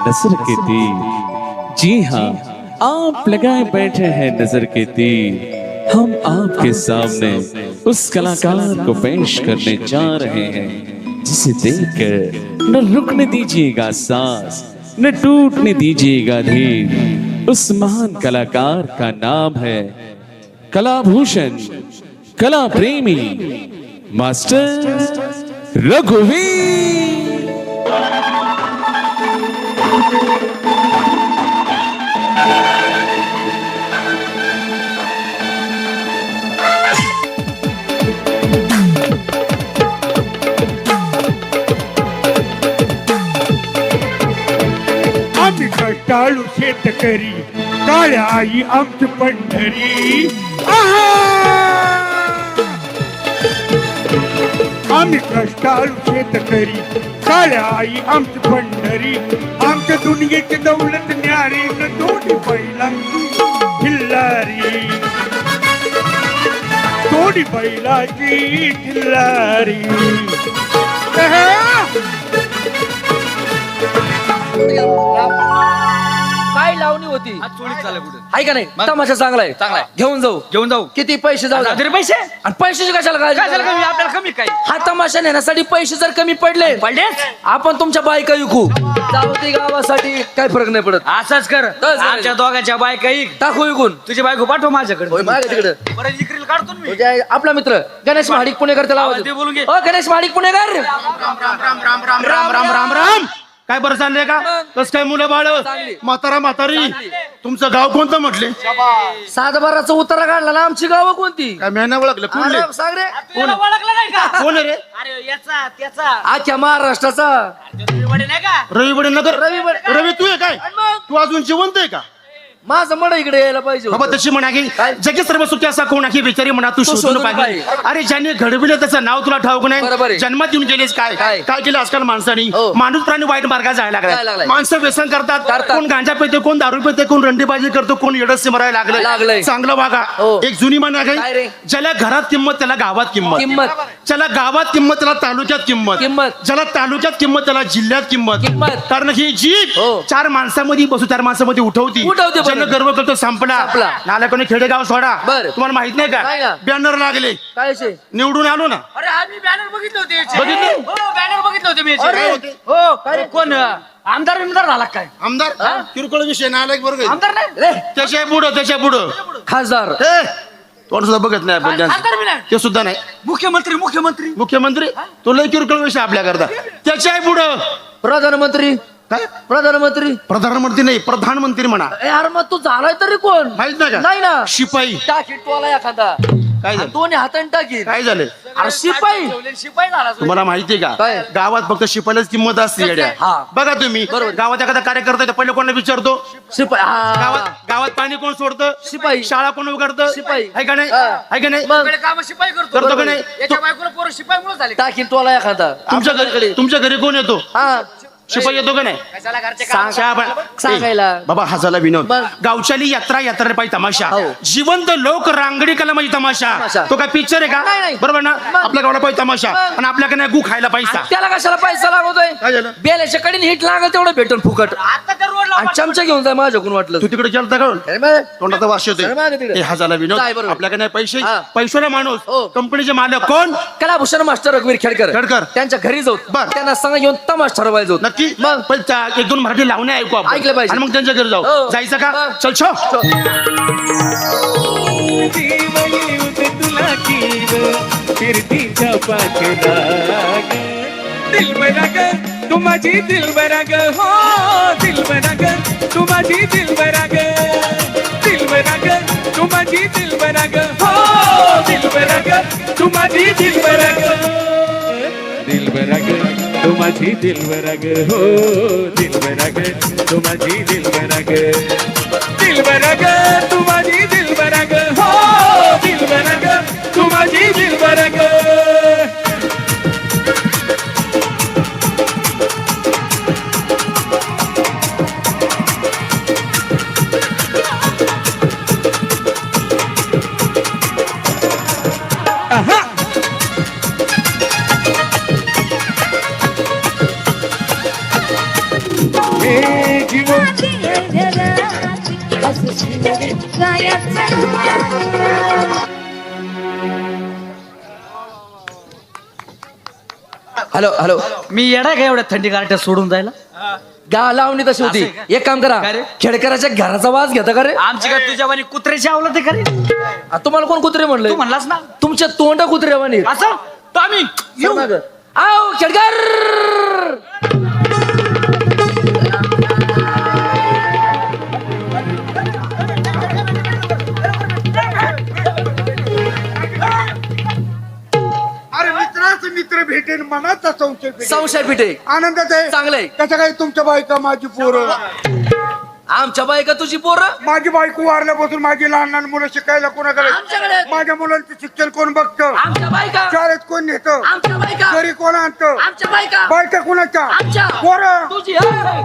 नजर के तीर। जी हाँ, आप लगाए बैठे हैं नजर के तीर। हम आपके सामने उस कलाकार को पेश करने जा रहे हैं जिसे देखकर न रुकने दीजिएगा सांस, न टूटने दीजिएगा धीर। उस महान कलाकार का नाम है कलाभूषण, कला प्रेमी मास्टर रघुवीर। आम्ही कष्टाळू शेतकरी काळ्या आई आमची पंढरी आहा! आम्ही कष्टाळू शेतकरी काळ्या आई आमची पंढरी आमच्या दुनियेची दौलत न्यारी न दोन्ही बैलांची खिल्लारी दोन्ही बैलाची खिल्लारी आहा! काय लावणी होती आज चोळीत झालं कुठे आहे का नाही मग? तमाशा चांगला आहे चांगला आहे. घेऊन जाऊ घेऊन जाऊ किती पैसे जाऊ द्या. तरी पैसे आणि पैशाची कशाला काय झालं काळजी कमी आपल्याला कमी काय हा तमाशा नेण्यासाठी पैसे जर कमी पडले पडलेच आपण तुमच्या बायका विकू जाऊ ते गावासाठी काय फरक नाही पडत असंच कर तसंच आमच्या दोघांच्या बायका ऐक टाकू विकून तुझी बायको पाठव माझ्याकडे होय मागे तिकडे बरं इकरील काढतो ना मी तुझ्या आपला मित्र गणेश महाडिक पुणेकर त्याला आवाज दे, बोलून घे. ओ गणेश महाडिक पुणेकर राम राम राम राम काय बरं चाललंय का कस काय मुलं बाळ चांगली. म्हातारा म्हातारी तुमचं गाव कोणतं म्हटले सातबाराचा उतारा काढला ना आमची गावं कोणती काय मेहना ओळखलं कुठले अरे, सांग रे तुला ओळखलं नाही का कोण आहे रे अरे याचा त्याचा आख्या महाराष्ट्राचा वडे नाही का रवी नगर रवी- रवी तू आहे काय तू अजून जिवंत आहे का माझं मड इकडे यायला पाहिजे बाबा होतं. तशी म्हणा की काय? जगी सर्व सुखी असा कोण आहे बिचारी म्हणा तू शोधून शोधून पाहिजे पाहिजे. अरे ज्यांनी घडविलं त्याचं नाव तुला ठाऊक बरोबर नाही आहे. जन्मात येऊन गेलेस काय काय? काय केलं आजकाल माणसानी हो. माणूस प्राणी वाईट मार्गात जायला जायला लागलाय लागलाय. माणसं व्यसन करतात करतात. कोण गांजा पिते कोण दारू पिते कोण रंडीबाजी करतो कोण येडस मरायला लागलंय. लागलं चांगलं वागा हो. एक जुनी म्हण काय आहे रे? ज्याला घरात किंमत त्याला गावात किंमत किंमत. ज्याला गावात किंमत त्याला तालुक्यात किंमत किंमत. ज्याला तालुक्यात किंमत त्याला जिल्ह्यात किंमत किंमत. कारण ही जीभ हो. 4 माणसामध्ये बसू 4 माणसामध्ये उठवती उठवते बरोबर. ज्यानं गर्व करतो संपला संपला. नाल्याकोणी खेडेगाव सोडा बरं. तुम्हाला माहित नाही नाही का ना. बॅनर लागले काय शे? निवडून आलो ना अरे आम्ही बॅनर बघितले होते याचे. बघितले? हो बॅनर बघितले होते मी याचे. अरे, होते? हो काय कोण आमदार बिमदार झाला काय आमदार किरकोळ विषय नालायक बरोबर आमदार नाही रे त्याच्या पुढं खासदार तोंड सुद्धा बघत नाही आपण आमदार त्यांचं. बी नाही. ते सुद्धा नाही मुख्यमंत्री मुख्यमंत्री मुख्यमंत्री तो लय किरकोळ विषय आपल्या करता त्याच्या पुढं प्रधानमंत्री काय प्रधानमंत्री प्रधानमंत्री नाही प्रधानमंत्री म्हणा यार मग तू झालाय तरी कोण माहित नाही का नाही ना शिपाई टाकीट टोला एखादा काय झालं? दोन्ही हाताने टाकीन. काय झालं? अरे शिपाई शिपाई झाला तुम्हाला माहितीये का काय? गावात फक्त शिपायलाच किंमत असते येड्या. हा. बघा तुम्ही गावात एखादा कार्यकर्ता आहे, तर पहिले कोणाला विचारतो? शिपाई हा. गावात पाणी कोण सोडतं? शिपाई. शाळा कोण उघडतं? शिपाई. आहे का नाही? हा. आहे का नाही? मग काम शिपाई करतो करतो का नाही? याच्या बायकोला पोरं शिपाई मुळे झाले टाकीन तुला एखादा तुमच्या घरी कोण येतो? हा शिपाई येतो का नाही? कशाला घरचे सांग- शाबास. सांगायला. ए, बाबा हसायला विनोद. मग? गावच्याली यात्रा पाहिजे तमाशा. हो. जिवंत लोक रांगडी कला म्हणजे तमाशा. तमाशा. तो काय पिक्चर आहे नाही, का? नाही. बरोबर ना? मग? आपल्या गावाला पाहिजे तमाशा मग? आणि आपल्याकडे नाही गु खायला पैसा. आणि त्याला कशाला पैसा लागतोय? काय झालं? बेल्याच्या कडे हिट लागल तेवढं भेटून फुकट. आता तर रोडला आणि चमचा घेऊन जाय माझ्याकडून वाटलं. तू तिकडे गेलता का? अरे मग. तोंडाचा वास अरे मागे येतोय. तिकडे. हे हसायला विनोद. काय बरोबर? आपल्याकडे नाही पैसे. हा. पैशाला माणूस. हो. कंपनीचे मालक कोण? कलाभूषण मास्टर रघुवीर खेडकर. खेडकर. त्यांच्या घरी जाऊ. बर. त्यांना संग घेऊन तमाश ठरवायला जाऊ. नक्की. मग? पण एक दोन मराठी लावणे ऐकू आपण. ऐकलं पाहिजे. आणि मग त्यांच्या घरी जाऊ. हो. जायचं का? मग? चल छो. तुला कीव फिरतीच्या पाठला दिल बरा ग तू माझी दिल बरा ग हो दिल बरा ग तू माझी दिल बरा ग दिल बरा ग तू माझी दिल बरा ग हो दिल बरा ग तू माझी दिल बरा ग दिल बरा ग तू माझी दिल बरा ग हो दिल बरा ग तू माझी दिल बरा ग दिल बरा ग तू माझी दिल बरा ग हो दिल बरा ग तू माझी दिल बरा ग हॅलो हॅलो. मी येडा का एवढ्या थंडी गारट्यात सोडून जायला गा लावणी तशी होती. असं आहे एक काम करा, काय रे? खेडकराच्या घराचा वास घेता का रे? आमची काय तुझ्या वाणी कुत्र्याची आवलं ते खरे आ, तुम्हाला कोण कुत्रे म्हणलं? तू म्हणलास ना तुमच्या तोंड कुत्रे म्हणे. असं तर आम्ही येऊ आओ खेडकर. अरे मित्राचं मित्र भेटेन मनाचा संशय भेटेल. संशय पिठे आनंदात आहे. चांगलंय. कसं काय तुमच्या बायका माझी पोरं आमच्या बायका तुझी पोरं. माझी बायको वारल्यापासून माझी लहान लहान मुलं शिकायला कोणाकडे? आमच्याकडे. माझ्या मुलांचं शिक्षण कोण बघतं? आमच्या बायका. शाळेत कोण नेतं? आमच्या बायका. घरी कोण आणतं? आमच्या बायका. बायका कोणाच्या? आमच्या. पोरं. तुझी हा.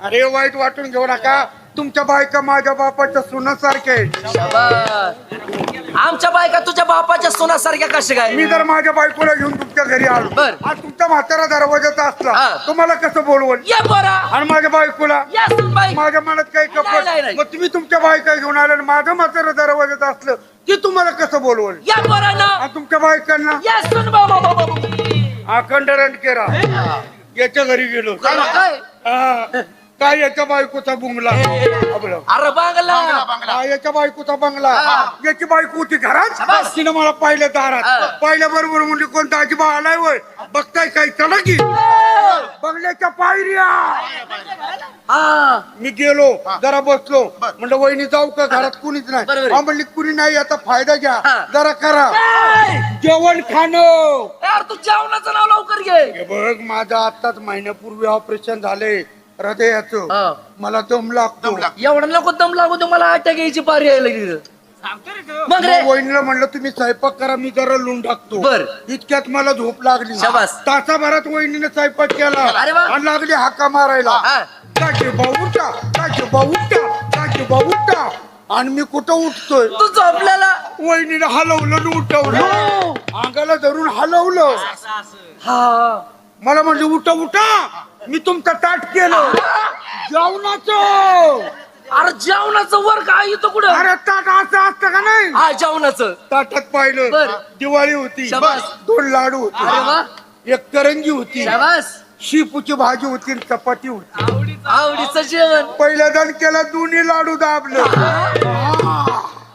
अरे वाईट वाटून घेऊ नका. तुमच्या बायका माझ्या बापाच्या सुनासारख्या आहेत. शाबास. आमच्या बायका तुझ्या बापाच्या सोनासारख्या कशा काय? मी जर माझ्या बायकोला घेऊन तुमच्या घरी आलो, बर. आज तुमचा म्हातारा दरवाजात असला, हा. तुम्हाला कसं बोलवल? ये पोरा. आणि माझ्या बायकोला या सुनबाई. माझ्या मनात काही नाही, कपट, नाही. मग तुम्ही तुमच्या बायका घेऊन आले आणि माझं म्हातारा दरवाजात असलं की तुम्हाला कसं बोलवल? या पोरांना. आणि तुमच्या बायकांना या सुनबाई. अखंड रणकेरा याच्या घरी गेलो. काय? हा. काय याच्या बायकोचा बुंगला आपलं. अरे बांगला. हा, याच्या बायकोचा बंगला. याची बायको होती घरात, शाबास. तिनं मला पाहिलं दारात. हा. पाहिल्या बरोबर म्हणजे कोणता आजीबा आलाय वय बघताय काय? चला की बंगल्याच्या पायऱ्या. हा. मी गेलो, जरा बसलो, म्हणलं वहिनी जाऊ का? घरात कुणीच नाही. बरोबर आहे. हा, म्हणली कुणी नाही, याचा फायदा घ्या, हा. जरा करा ए! जेवण खाणं. यार तू जेवणाचं नाव लवकर घे. हे बघ, माझं आताच महिन्यापूर्वी ऑपरेशन झालंय हृदयाचं. हा. मला दम लागतो. एवढं नको दम लागू दे, मला अटॅक यायची पारी यायला लागली. मग रे. मग वहिनीला म्हणलं तुम्ही स्वयंपाक करा, मी जरा लूण टाकतो. बर. इतक्यात मला झोप लागली. शाबास. तासाभरात वहिनीने स्वयंपाक केला अरे वा. आणि लागली हाका मारायला. हा. काकी भाऊटा, काकी भाऊटा, काकी भाऊटा. आणि मी कुठं उठतोय? तू झोपल्याला. वहिनीने हलवलं आणि उठवलं, अंगाला धरून हलवलं. हा. मला म्हणजे उठा उठा. मी तुमचं ताट केलं जेवणाचं. अरे जेवणाचं वर काय येतं कुठं? अरे ताट असं असतं का नाही? हा जेवणाचं. ताटात पाहिलं, बर. दिवाळी होती, शाबास. 2 लाडू अरे होते, वा. एक करंजी होती, शाबास. शिपूची भाजी होती आणि चपाती होती. आवडीचं जेवण. पहिल्या दणक्याला 2 लाडू दाबलं.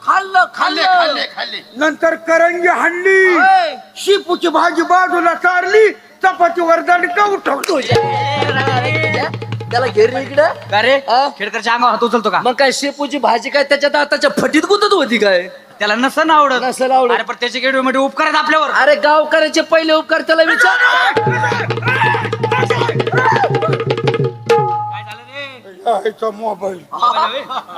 खाल्लं खाल्लं. नंतर करंजी हाणली, होय. शिपूची भाजी बाजूला चारली, चपातीवर दणका उठवतो. त्याला घेर इकडे. का रे हा? खेडकरच्या अंगावर हात उचलतो का मग काय शेपूची भाजी काय त्याच्या दाताच्या फटीत गुतत होती काय? त्याला नसन आवडत. नसेल आवडत. अरे पण त्याचे गेडवे मध्ये उपकार आहेत आपल्यावर. अरे गावकऱ्याचे पहिले उपकार त्याला विचार. यायचा मोबाईल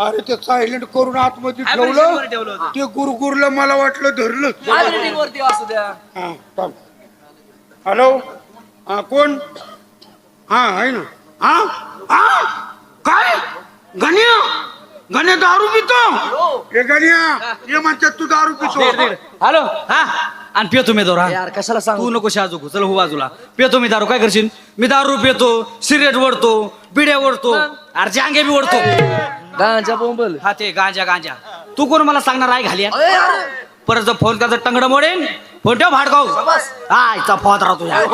अरे ते सायलेंट करून आतमध्ये Vibration ठेवलं वर ठेवलं होतं. ते गुरगुरलं मला वाटलं धरलं Vibrating वरती असू द्या. हा, थांब. हॅलो हा कोण हा आहे ना हा हा काय गण्या दारू पितो हे गण्या हे म्हणतात तू दारू पितो हॅलो हा आणि पितो मी दारू. यार कशाला सांगू. तू नको शाजू चल हो बाजूला. पितो मी दारू. काय करशील? मी दारू पितो, सिगरेट ओढतो, बिड्या ओढतो, अरे जांगे बी ओढतो. गांजा बोंबल. हा ते गांजा. तू कोण मला सांगणार आहे घालिया? परत जर फोन करायचा टंगड मोडेन. फोन ठेव भाडकाव. हा इथं फोन राहतो यार.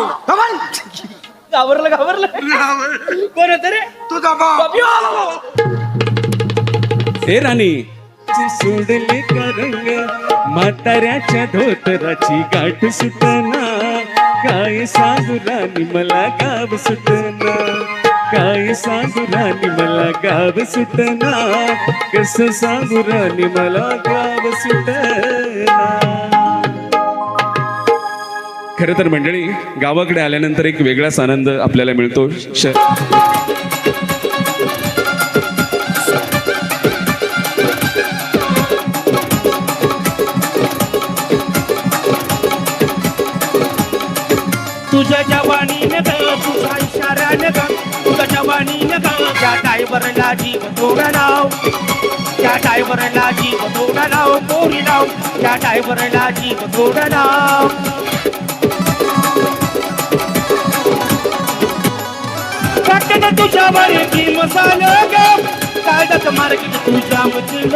घाबरलं कोण होतं रे? तुझा बाप हे राणी सोडले का रंग म्हाताऱ्याच्या धोतराची गाठ सुटना. काय सांगू राणी मला गाव सुटना. काय सांगू राणी मला गाव सुटना. कसं सांगू राणी मला गाव सुटना. खरं तर मंडळी गावाकडे आल्यानंतर एक वेगळाच आनंद आपल्याला मिळतो. तुझ्या जवानीने ग तुझा इशाऱ्याने ग तुझ्या जवानीने ग त्या ड्रायव्हरला जीव थोडा लाव. त्या ड्रायव्हरला जीव थोडा लाव पोरी लाव. त्या ड्रायव्हरला जीव थोडा लाव. वाटत तुझ्या की मसाला ग कायदाच मार्केट तुझ्या मचील ग.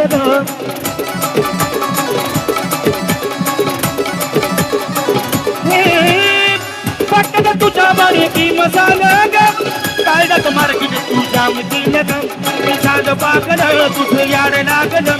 वाटत तुझ्या की मसाला ग कायदाच मार्केट तुझ्या मचील ग. साधं पागल तुझं याड लागलं.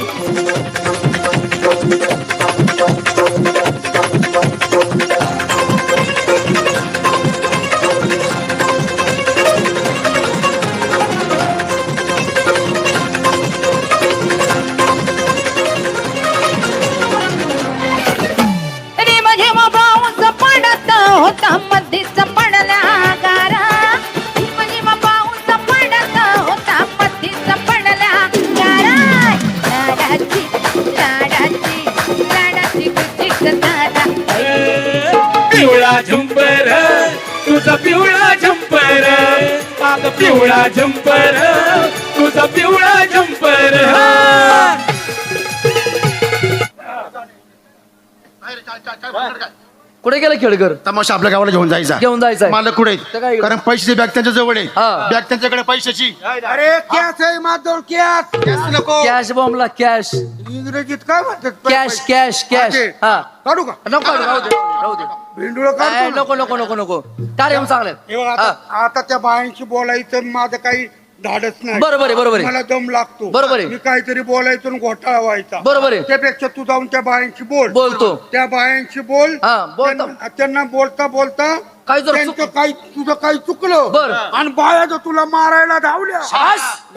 होता मधीच पडला गारा. म्हणजे मग पाऊस पडत होता मधीच पडला गारा. लाडाची कुचिक दादा. पिवळा झंपर तुझा पिवळा झंपर. अग पिवळा झंपर तुझा पिवळा झंपर. कुठे गेलं खेळकर? तमाशा आपल्या गावाला घेऊन जायचा. घेऊन जायचंय. मालक कुठे तर काय? कारण पैशाची बॅग त्यांच्या जवळ आहे. हा. बॅग त्यांच्याकडे पैशाची. अरे कॅश आहे माझ्याजवळ कॅश कॅश नको कॅश बॉम्बला कॅश. इंग्रजीत काय म्हणतात कॅश कॅश कॅश. ते. हा काढू का नको राहू दे. भेंडुळ ए, नको कार्य चांगलं. आता त्या बायांशी बोलायचं माझं काही धाडच नाही. बरोबर आहे. मला दम लागतो. बरोबर आहे. मी काहीतरी बोलायचं आणि घोटाळा व्हायचा. बरोबर आहे. त्यापेक्षा तू जाऊन त्या बायांशी बोलतो. त्या बायांशी बोल. हा, बोलतो. त्यांना बोलता काही जर त्यांचं काही तुझं काही चुकलं बरं. आणि बाया जर तुला मारायला धावल्या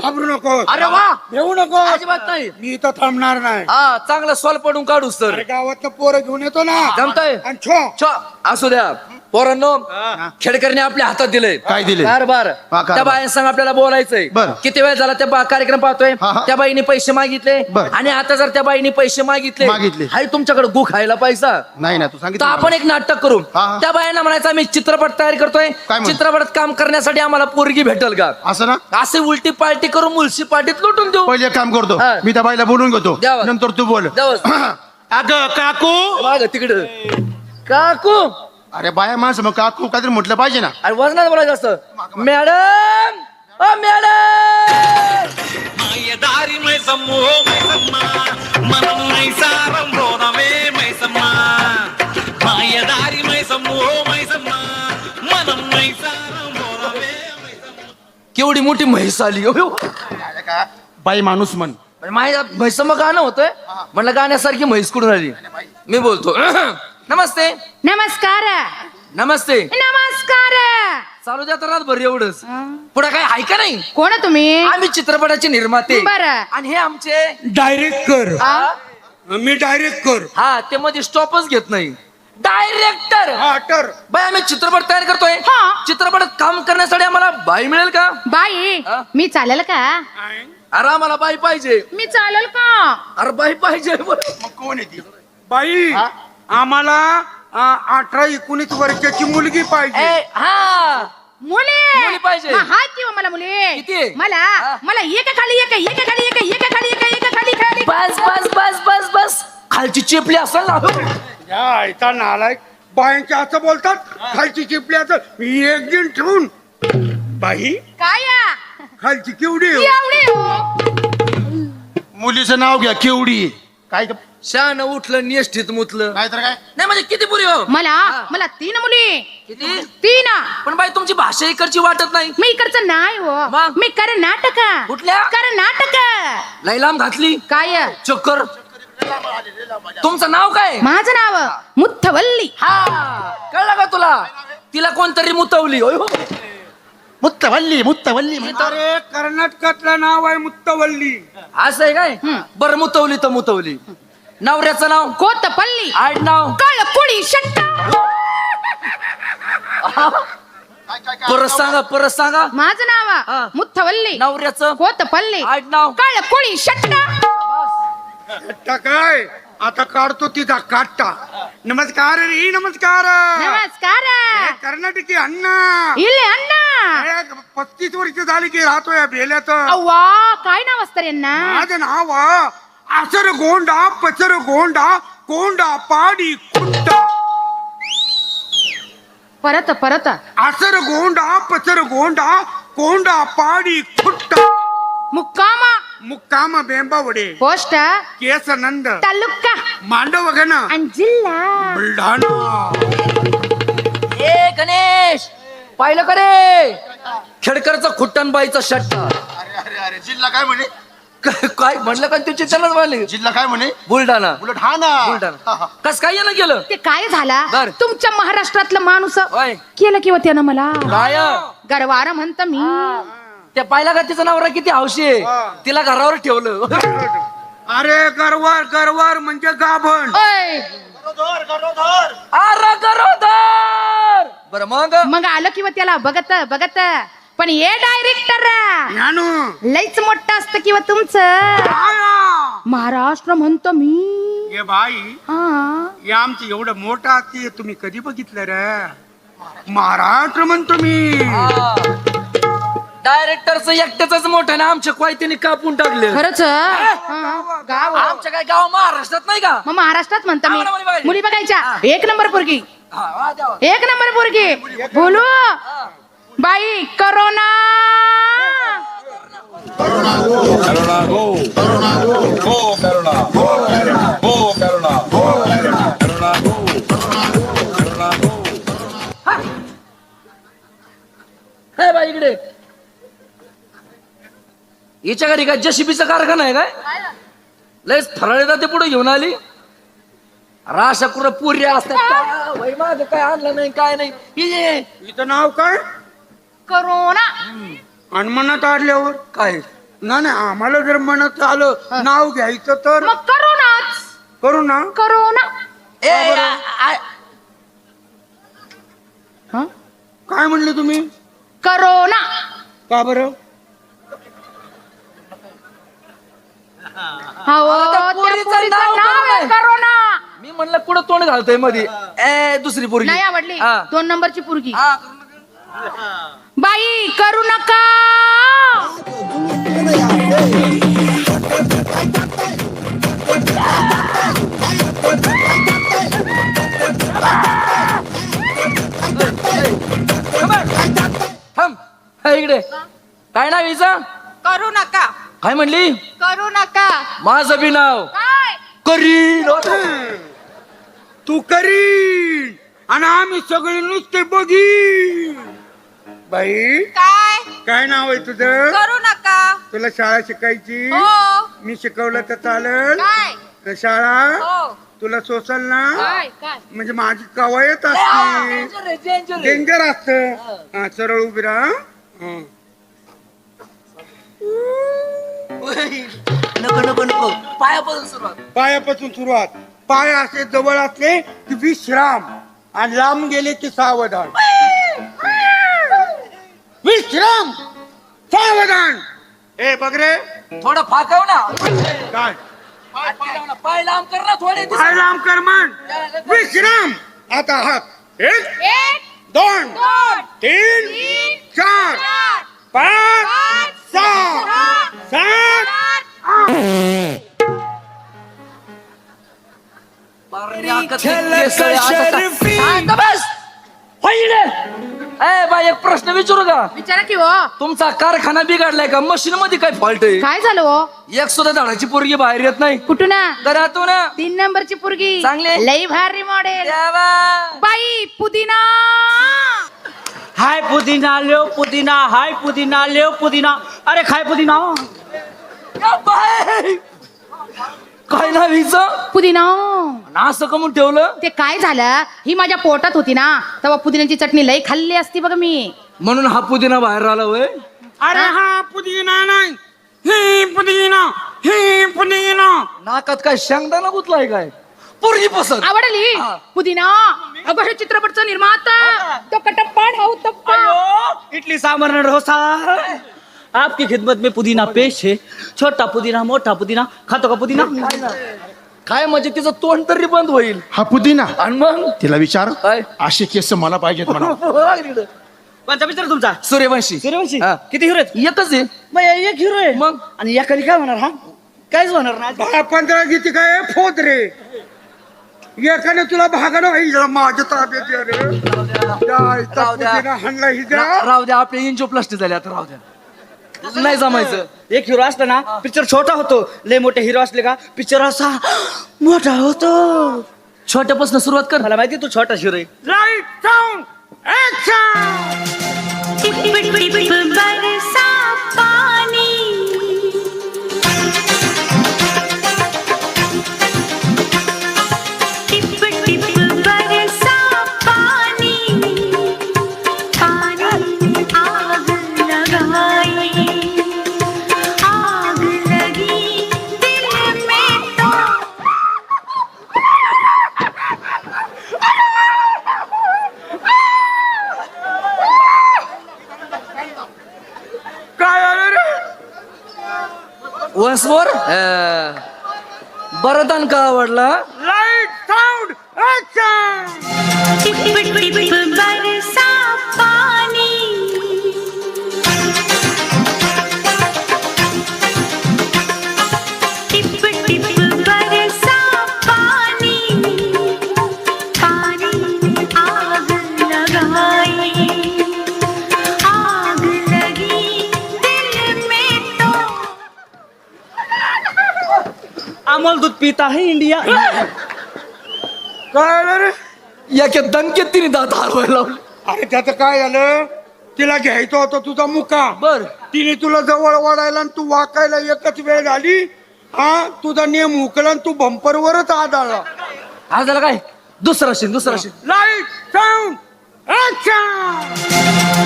घाबरू नको. अरे वा. भेऊ नको. अजिबात नाही. मी इथं थांबणार नाही. हा चांगलं सॉल्व पडून काढू सर. अरे गावातलं पोरं घेऊन येतो ना जमतंय. आणि छो छो असू द्या पोरांनो. खेडकरने आपल्या हातात दिलंय. काय दिलंय? कारभार. कारभार. त्या बायांसंग आपल्याला बोलायचंय. बरं. किती वेळ झाला त्या कार्यक्रम पाहतोय. हा, हा. त्या बाईने पैसे मागितले. बरं. आणि आता जर त्या बाईने पैसे मागितले मागितले. हाय तुमच्याकडे गु खायला पैसा नाही ना तू तर सांगितलं आपण एक नाटक करू. हा, हा. त्या बायांना म्हणायचं आम्ही चित्रपट तयार करतोय. काय म्हणतो? चित्रपटात काम करण्यासाठी आम्हाला पोरगी भेटल का? असं ना. असे उलटी पार्टी करून मुलशी पार्टीत लुटून देऊ. पहिले एक काम करतो हा. मी त्या बाईला बोलून घेतो. द्यावं. नंतर तू बोल. अगं काकू माग तिकडं काकू. अरे बाया माणसं मग काकू काहीतरी म्हटलं पाहिजे ना. अरे वजनात बोलायचं असतं. मॅडम ओ मॅडम. मायदारी मैसम्मो मैसम्मा मनम मैसारम रोनमे मैसम्मा मायदारी मैसम्मो मैसम्मा मनम मैसारम रोनमे मैसम्मा. केवढी मोठी म्हैस आली. बाई माणूस म्हण. माझ्या म्हैसमग गाणं होतंय म्हणलं गाण्यासारखी म्हैस कुठून आली. मी बोलतो नमस्ते नमस्कार नमस्ते. नमस्कार. चालू द्या तर रातभर एवढंच. पुढे काय आहे का नाही? कोण तुम्ही? आम्ही चित्रपटाचे निर्माते. बरं. आणि हे आमचे डायरेक्ट कर आ? मी डायरेक्ट कर हा ते मध्ये स्टॉपच घेत नाही. डायरेक्टर. हा तर बाई आम्ही चित्रपट तयार करतोय. हा. चित्रपटात काम करण्यासाठी आम्हाला बाई मिळेल का? बाई हा? मी चालेल का? अरे आम्हाला बाई पाहिजे. मी चालेल का? अरे बाई पाहिजे. मग कोण आहे ती? बाई आम्हाला 18-19 वर्षाची मुलगी पाहिजे. हा मुली मुली पाहिजे. हाय किंवा मला मुली किती? मला हा. मला एका खाली एक एका खाली एक एका खाली एक एका खाली खाली बस बस बस बस बस खालची चेपली असेल ना. या ऐका नालायक बायांच्या असं बोलतात खालची चिपली असं एक दिन ठेवून बाई काय खालची केवढी आहे? एवढी हो. मुलीचं नाव घ्या केवढी काय शान उठलं निष्ठित मुतलं. काय तर काय नाही म्हणजे किती पुरी हो? मला मला 3 मुली किती? 3. पण बाई तुमची भाषा इकडची वाटत नाही. मी इकडचं नाही हो मग? मी कर्नाटक. कुठल्या? कर्नाटक. लैलाम घातली काय चक्कर. तुमचं नाव काय? माझं नाव मुथवल्ली. हा कळलं का तुला? तिला कोणतरी मुतवली. होय हो. मुत्तवल्ली अरे कर्नाटकातलं नाव आहे मुत्तवल्ली. असं आहे काय? बरं मुतवली तर मुतवली. नवऱ्याचं नाव? कोतपल्ली. आडनाव? कळकुळी शट्टा. परत सांगा. माझं हा. नाव मुथवल्ली. नवऱ्याचं? कोतपल्ली. आडनाव? कळकुळी शट्टा. आता काय आता काढतो तिचा काटा. नमस्कार रे नमस्कार. नमस्कार. हे कर्नाटकी अण्णा इले अण्णा. 35 वर्ष झाली की राहतोय बेल्यात. अव्वा काय नाव असतं यांना? माझं नाव आसर गोंडा पचर गोंडा कोंडा पाडी कुट्टा. परत परत. आसर गोंडा पचर गोंडा कोंडा पाडी खुट्टा. मुक्कामा. मुक्काम बेंबावडे पोस्ट. केस नंद तालुका मांडवगण आणि जिल्हा बुलढाणा. ए गणेश पाहिलं का रे? खेडकरचा खुट्टनबाईचा शट्टा. अरे जिल्हा काय म्हणे काय म्हणलं का तुझी चलच वाले? जिल्हा काय म्हणे बुलढाणा. बुलढाणा बुलढाणा. कस काय यानं केलं? ते काय झाला बर. तुमच्या महाराष्ट्रातलं माणूस होय. केलं किंवा त्यानं मला काय गरवार म्हणत मी. त्या पाहिला का तिचा नवरा किती हौशी आहे? तिला घरावर ठेवलं. अरे गरवार गरवार म्हणजे गाभण. ओय, अरे गरोदर. बरं मग मग आलं किंवा त्याला बघत बघत पण हे डायरेक्टर यानू लईच मोठं असतं किंवा तुमचं महाराष्ट्र म्हणतो मी. ये बाई हा हे आमचं एवढं मोठं असते तुम्ही कधी बघितलं रे? महाराष्ट्र म्हणतो मी. डायरेक्टरचं एकट्याच मोठं ना. आमच्या क्वायतीने कापून टाकले. खरंच हा, गाव आमच्या काय गाव महाराष्ट्रात नाही का? मग महाराष्ट्रात म्हणतो मी. आम्हाला मुली बघायची. मुली बघायच्या. एक नंबर पोरगी. हा, वा द्यावा. एक नंबर पोरगी. बोलू बाई करोना. हे बाई इकडे. हिच्या घरी काय जशीबीचा कारखाना आहे काय? लयच फराळे ते पुढे घेऊन आली. राशा कुठं पुऱ्या असतात. वै माग काय आणलं नाही काय नाही. ये. इथं नाव काय करोना. आणि मनात आल्यावर काय ना नाही आम्हाला जर मनात आलं नाव घ्यायचं तर मग करोनाच. करू ना. करोना. ए हा? काय म्हणले तुम्ही? करोना. का बरं? आता त्या पोरीचं नाव काय? करोना. मी म्हणलं कुठं तोंड घालतोय मध्ये. ए दुसरी पोरगी नाही आवडली. हा. 2 नंबरची पोरगी. हा. बाई करू नका. थांब. हे इकडे. काय नाव हिचं? करू नका. काय म्हणली? करू नका. माझं बी नाव काय? करीन. तू करीन आणि आम्ही सगळे नुसते बघी. बाई काय? काय नाव आहे तुझं? करू नका. तुला शाळा शिकायची? हो. मी शिकवलं तर चालेल? काय? तर शाळा हो. तुला सोसल ना? काय? काय? म्हणजे माझी कवायत असते. डेंजर असत. हा सरळ उभी राहा. नको नको नको पायापासून सुरुवात. पायापासून सुरुवात. पाय असे जवळ असले की विश्राम आणि लांब गेले की सावधान. विश्राम सावधान. ए बघ रे, थोडं फाकव ना. काय पाय लांब कर ना थोडे. पाय लांब कर म्हण. विश्राम. आता हात 1 2 3 4 5 6 7 बाई एक प्रश्न विचारू का? विचारा की हो. तुमचा कारखाना बिघडलाय का? मशीन मध्ये काय फॉल्ट आहे? काय झालं हो? एक सुद्धा झाडाची पोरगी बाहेर येत नाही. कुठून ना? घरातून. 3 नंबरची पोरगी चांगली. लई भारी मॉडेल. बाई पुदिना. हाय पुदीना लेव पुदीना, हाय पुदीना लेव पुदीना. अरे खाय पुदीना. काय नाव हिचं? पुदिना. असं कमून ठेवलं? ते काय झालं, ही माझ्या पोटात होती ना, तेव्हा पुदिन्याची चटणी लई खाल्ली असती बघ मी. म्हणून हा पुदिना बाहेर आला वय. अरे हा पुदिना नाही, ही पुदिना, ही पुदिना. नाकात काय शेंगदाणा गुतलाय काय? पोरगी पसंत आवडली हा. पुदिना. अगं हे चित्रपटचा निर्माता तो कटप्पा ढाऊ तप्पा. इडली सांबर डोसा. आपकी खिदमत में पुदीना पेश है. छोटा पुदीना मोठा पुदीना. खातो का पुदीना? काय म्हणजे तिचं तोंड तरी बंद होईल. हा पुदिना. आणि मग तिला विचार, काय? असे केस मला पाहिजेत म्हणा. कोणता पिक्चर तुमचा? सूर्यवंशी. सूर्यवंशी. हा. किती हिरो आहेत? एकच आहे. मग एक हिरो आहे. मग? आणि एखादी काय होणार? हा काहीच होणार ना. 15 गीती काय फोद रे. एकाने तुला भागानं माझ्या ताब्यात द्या रे. जायचा राहू द्या. पुदिना हाणला हिजरा. राहू द्या, आपले इंचोप्लास्टी झाले आता. राहू द्या, नाही जमायचं. एक हिरो असला ना पिक्चर छोटा होतो. लय मोठे हिरो असले का पिक्चर असा मोठा होतो. छोट्यापासून सुरुवात कर. मला माहिती तू छोटा हिरो आहे. Light sound action. बरसा पानी टिप टिप बरसा पानी पानी आग लगाई आग लगी दिल में तो काय आलं रे? Once more. बरदान का आवडला? Light sound action. टिप टिप बरसा पानी टिप टिप बरसा पानी पानी आग लगाई आग लगी दिल में तो अमोल दूध पीता है इंडिया. काय आलं रे? याच्या दणकेत तिने दात हलवायला लावले. अरे त्याचं काय झालं? तिला घ्यायचं होतं तुझा मुका. बर. तिने तुला जवळ वाढायला आणि तू वाकायला एकच वेळ झाली. हा तुझा नियम हुकला आणि तू बंपरवरच आदळला. हा झालं काय? दुसरा शीन. Light sound action.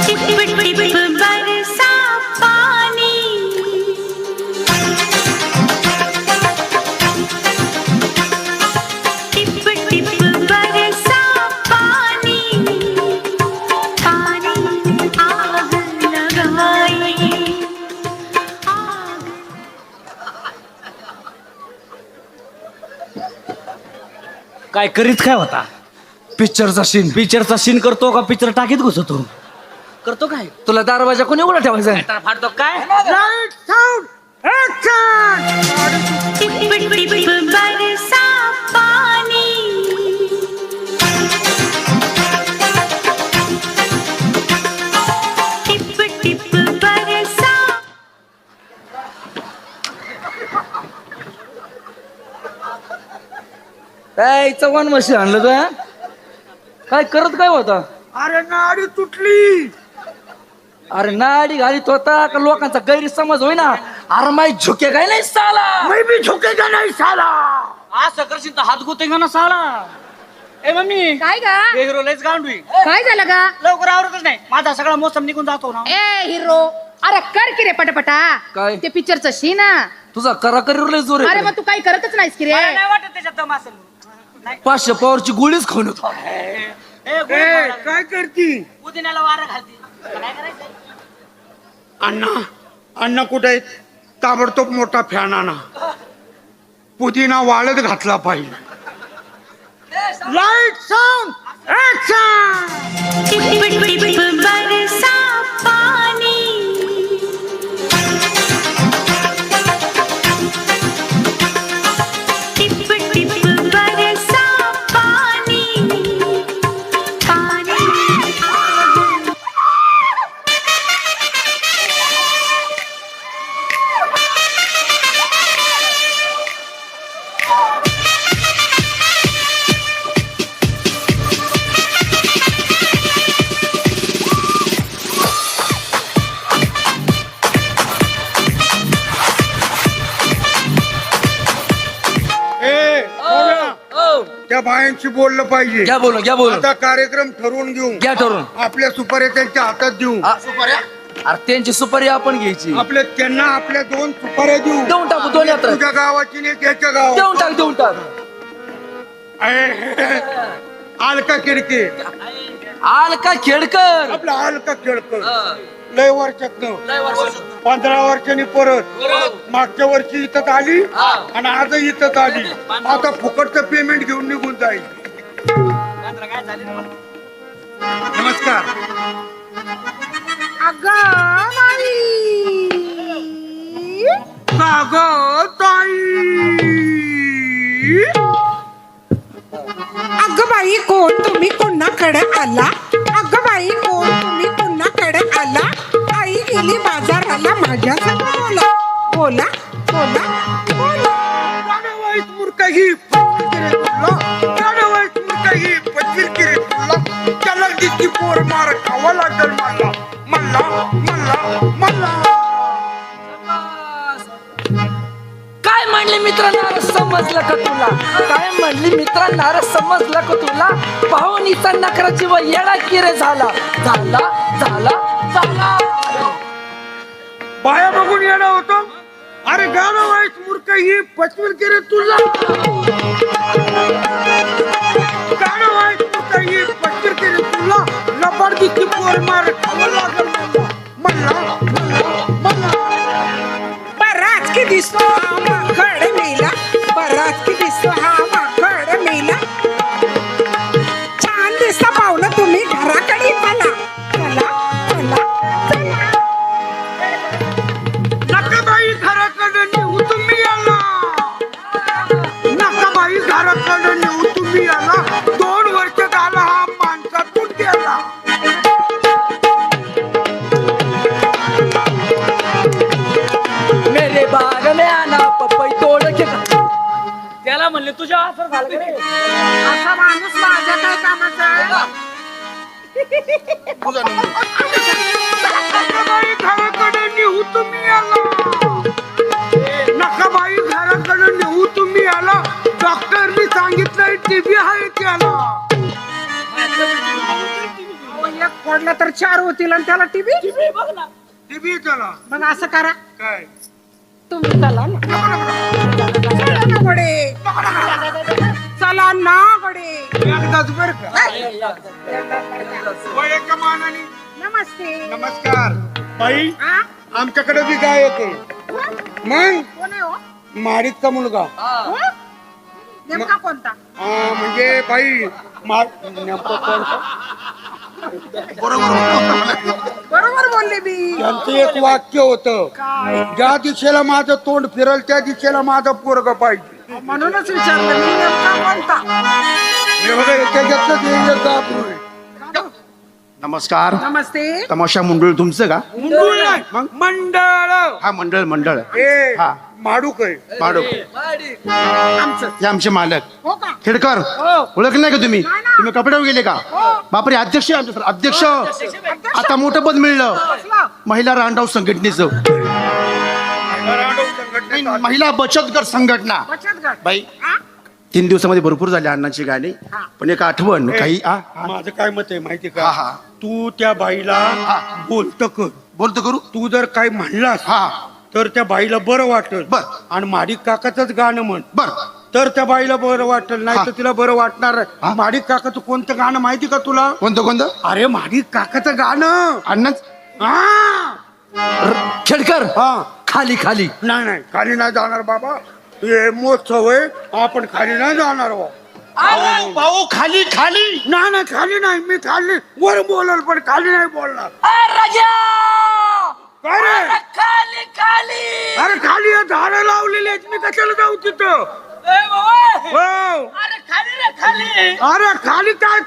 टिप टिप बरसा पानी टिप टिप बरसा पानी पानी आग लगाई आग काय करीत काय होता? पिक्चरचा शीन. पिक्चरचा सीन करतो का पिक्चर टाकीत घुसतो? करतो काय? तुला दरवाजा कोणी उघडा ठेवायचा? फाडतो काय? Light sound action. टिप टिप बरसा पानी टिप टिप बरसा काय चव्हाण मशी आणलं तू? हा? काय करत काय होता? अरे नाडी तुटली. अरे नाडी घालीत होता का लोकांचा गैरसमज होय ना. अरे माई झुके काय नाही साला. मैं भी झुकेगा नहीं साला. असं करशील तर हात गुतेगा ना साला. ए मम्मी काय गा? हे हिरो लयच गांडवी. काय झालं गा? लवकर आवरतच नाही. माझा सगळा मोसम निघून जातो ना. ए हिरो, अरे कर की रे पटापटा. काय? ते पिक्चरचं शी ना तुझा कराकरीवर लय जोर अरे आहे मग तू काही करतच नाहीस की रे. मला नाही वाटत त्याच्यात दम असेल म्हणून. 500 पॉवरची गोळीच खाऊन होतो. काय करती पुदिन्याला वारं घालते. आता काय करायचं? अण्णा अण्णा कुठे आहेत? ताबडतोब मोठा फॅन आणा. पुदिना वाळत घातला पाहिजे. Light sound action. टिप टिप बरसा पानी टिप टिप बरसा पानी पानी त्या बायांशी बोललं पाहिजे. घ्या बोलून घ्या बोलून आता कार्यक्रम ठरवून घेऊ. घ्या ठरवून. आपल्या सुपाऱ्या त्यांच्या हातात देऊ. अरे त्यांची सुपारी आपण घ्यायची. आपल्या त्यांना आपल्या 2 सुपाऱ्या देऊ. देऊन टाकू 2 यात्रा. तुझ्या गावाची नाही त्याच्या गावात. देऊन टाक. आलका किडके आलका खेडकर. आपला आलका खेळकर लय वर्षात 15 वर्षांनी परत मागच्या वर्षी इथं आली आणि आज इथं आली. आता फुकटचं पेमेंट घेऊन निघून जाईल. नमस्कार. अगं बाई कोण तुम्ही पुन्हाकडे आला? अगं बाई कोण तुम्ही पुन्हाकडे आला? आई गेली बाजाराला माझ्या संग बोला बोला बोला बोला. मूर्खही त्याला किती पोर मार खावा लागेल मला मला मला मला. काय म्हणले मित्रांना समजलं का तुला? काय म्हणली मित्रांना समजलं का तुला? पाहुणीचा नकराची व येडा किरे झाला झाला झाला झाला. बाया बघून येणं होतो. अरे गाणं वाईस मूर्ख ही पचवल केले तुला. गाणं वाईस मूर्ख ही पचवल केले तुला. लबाड दिसती पोर मार खावा लागेल मला मला मला. बराच की दिसतो हा माकड मेला. बराच की दिसतो हा माकड मेला. छान दिसता पाहुणं तुम्ही घराकडे चला चला चला चला. नकाबाई घराकडे नेऊ तुम्ही आला. नकाबाई घराकडे नेऊ तुम्ही आला. 2 वर्ष झाला हा माणसातून गेला. मेरे बाग में आना पपई तोड़ के त्याला म्हणले तुझ्या असं झालं का रे? असा माणूस माझ्या काय कामाचा आहे? नकाबाई घराकडे नेऊ तुम्ही आला. नकाबाई घराकडे नेऊ तुम्ही आला. डॉक्टरनी सांगितलंय टीबी आहे त्याला. एक पडला तर 4 होतील आणि त्याला टीव्ही. टीबी त्याला मग असं करा काय तुम्ही चला ना. चला ना गडे. चला ना गडे. एकदाच बर का वयाच्या मानाने. नमस्ते. नमस्कार बाई. हा? आमच्याकडे बी गाय येते. मग कोण आहे हो? माडीचा मुलगा. हो? नेमका कोणता? म्हणजे बाई नेमकं कोणतं? बरोबर बोलले मी. त्यांचं एक वाक्य होतं. ज्या दिशेला माझं तोंड फिरल त्या दिशेला माझं पोरग पाहिजे. म्हणूनच विचारलं मी नेमका कोणता. हे बघा याच्यातलं ते एक दाबू आहे. नमस्कार. नमस्ते. तमाशा मंडळ तुमचं का? मंडळ. हा मंडळ मंडळ ए हा. माडूक आहे. माडो आमचं. हे आमचे मालक हो का? खेडकर. ओळखलं नाही का तुम्ही? तुम्ही कपड्यावर गेले का? बापरे अध्यक्ष आहे आमचे अध्यक्ष. आता मोठं पद मिळलं महिला रांडाव संघटनेचं. महिला बचत गट संघटना. बचत गट. बाई हा? 3 दिवसामध्ये भरपूर झाले अण्णांची गाणी. पण एक आठवण काही माझं काय मत आहे माहिती हा, का? हा. तू त्या बाईला बोलत कर. बोलतो करू. तू जर काही म्हणलास हा तर त्या बाईला बरं वाटेल बर. आणि माडिक काकाचंच गाणं म्हण बर तर त्या बाईला बरं वाटेल नाही तर हा. तिला बरं वाटणार हा. आहे. माडिक काकाचं कोणतं गाणं माहिती का तुला? कोणतं कोणतं अरे माडिक काकाचं गाणं. अण्णाच हा. खेडकर हा. खाली खाली नाही नाही खाली नाही जाणार बाबा. हे महोत्सव आहे आपण खाली नाही जाणार बा. भाऊ खाली खाली नाही नाही खाली नाही मी खाली वर बोलल पण खाली नाही बोलणार. राजा काय रे? खाली खाली अरे खाली हे झाडं लावलेली आहेत मी कशाला जाऊ तिथं? हो. अरे खाली रे खाली अरे खाली काय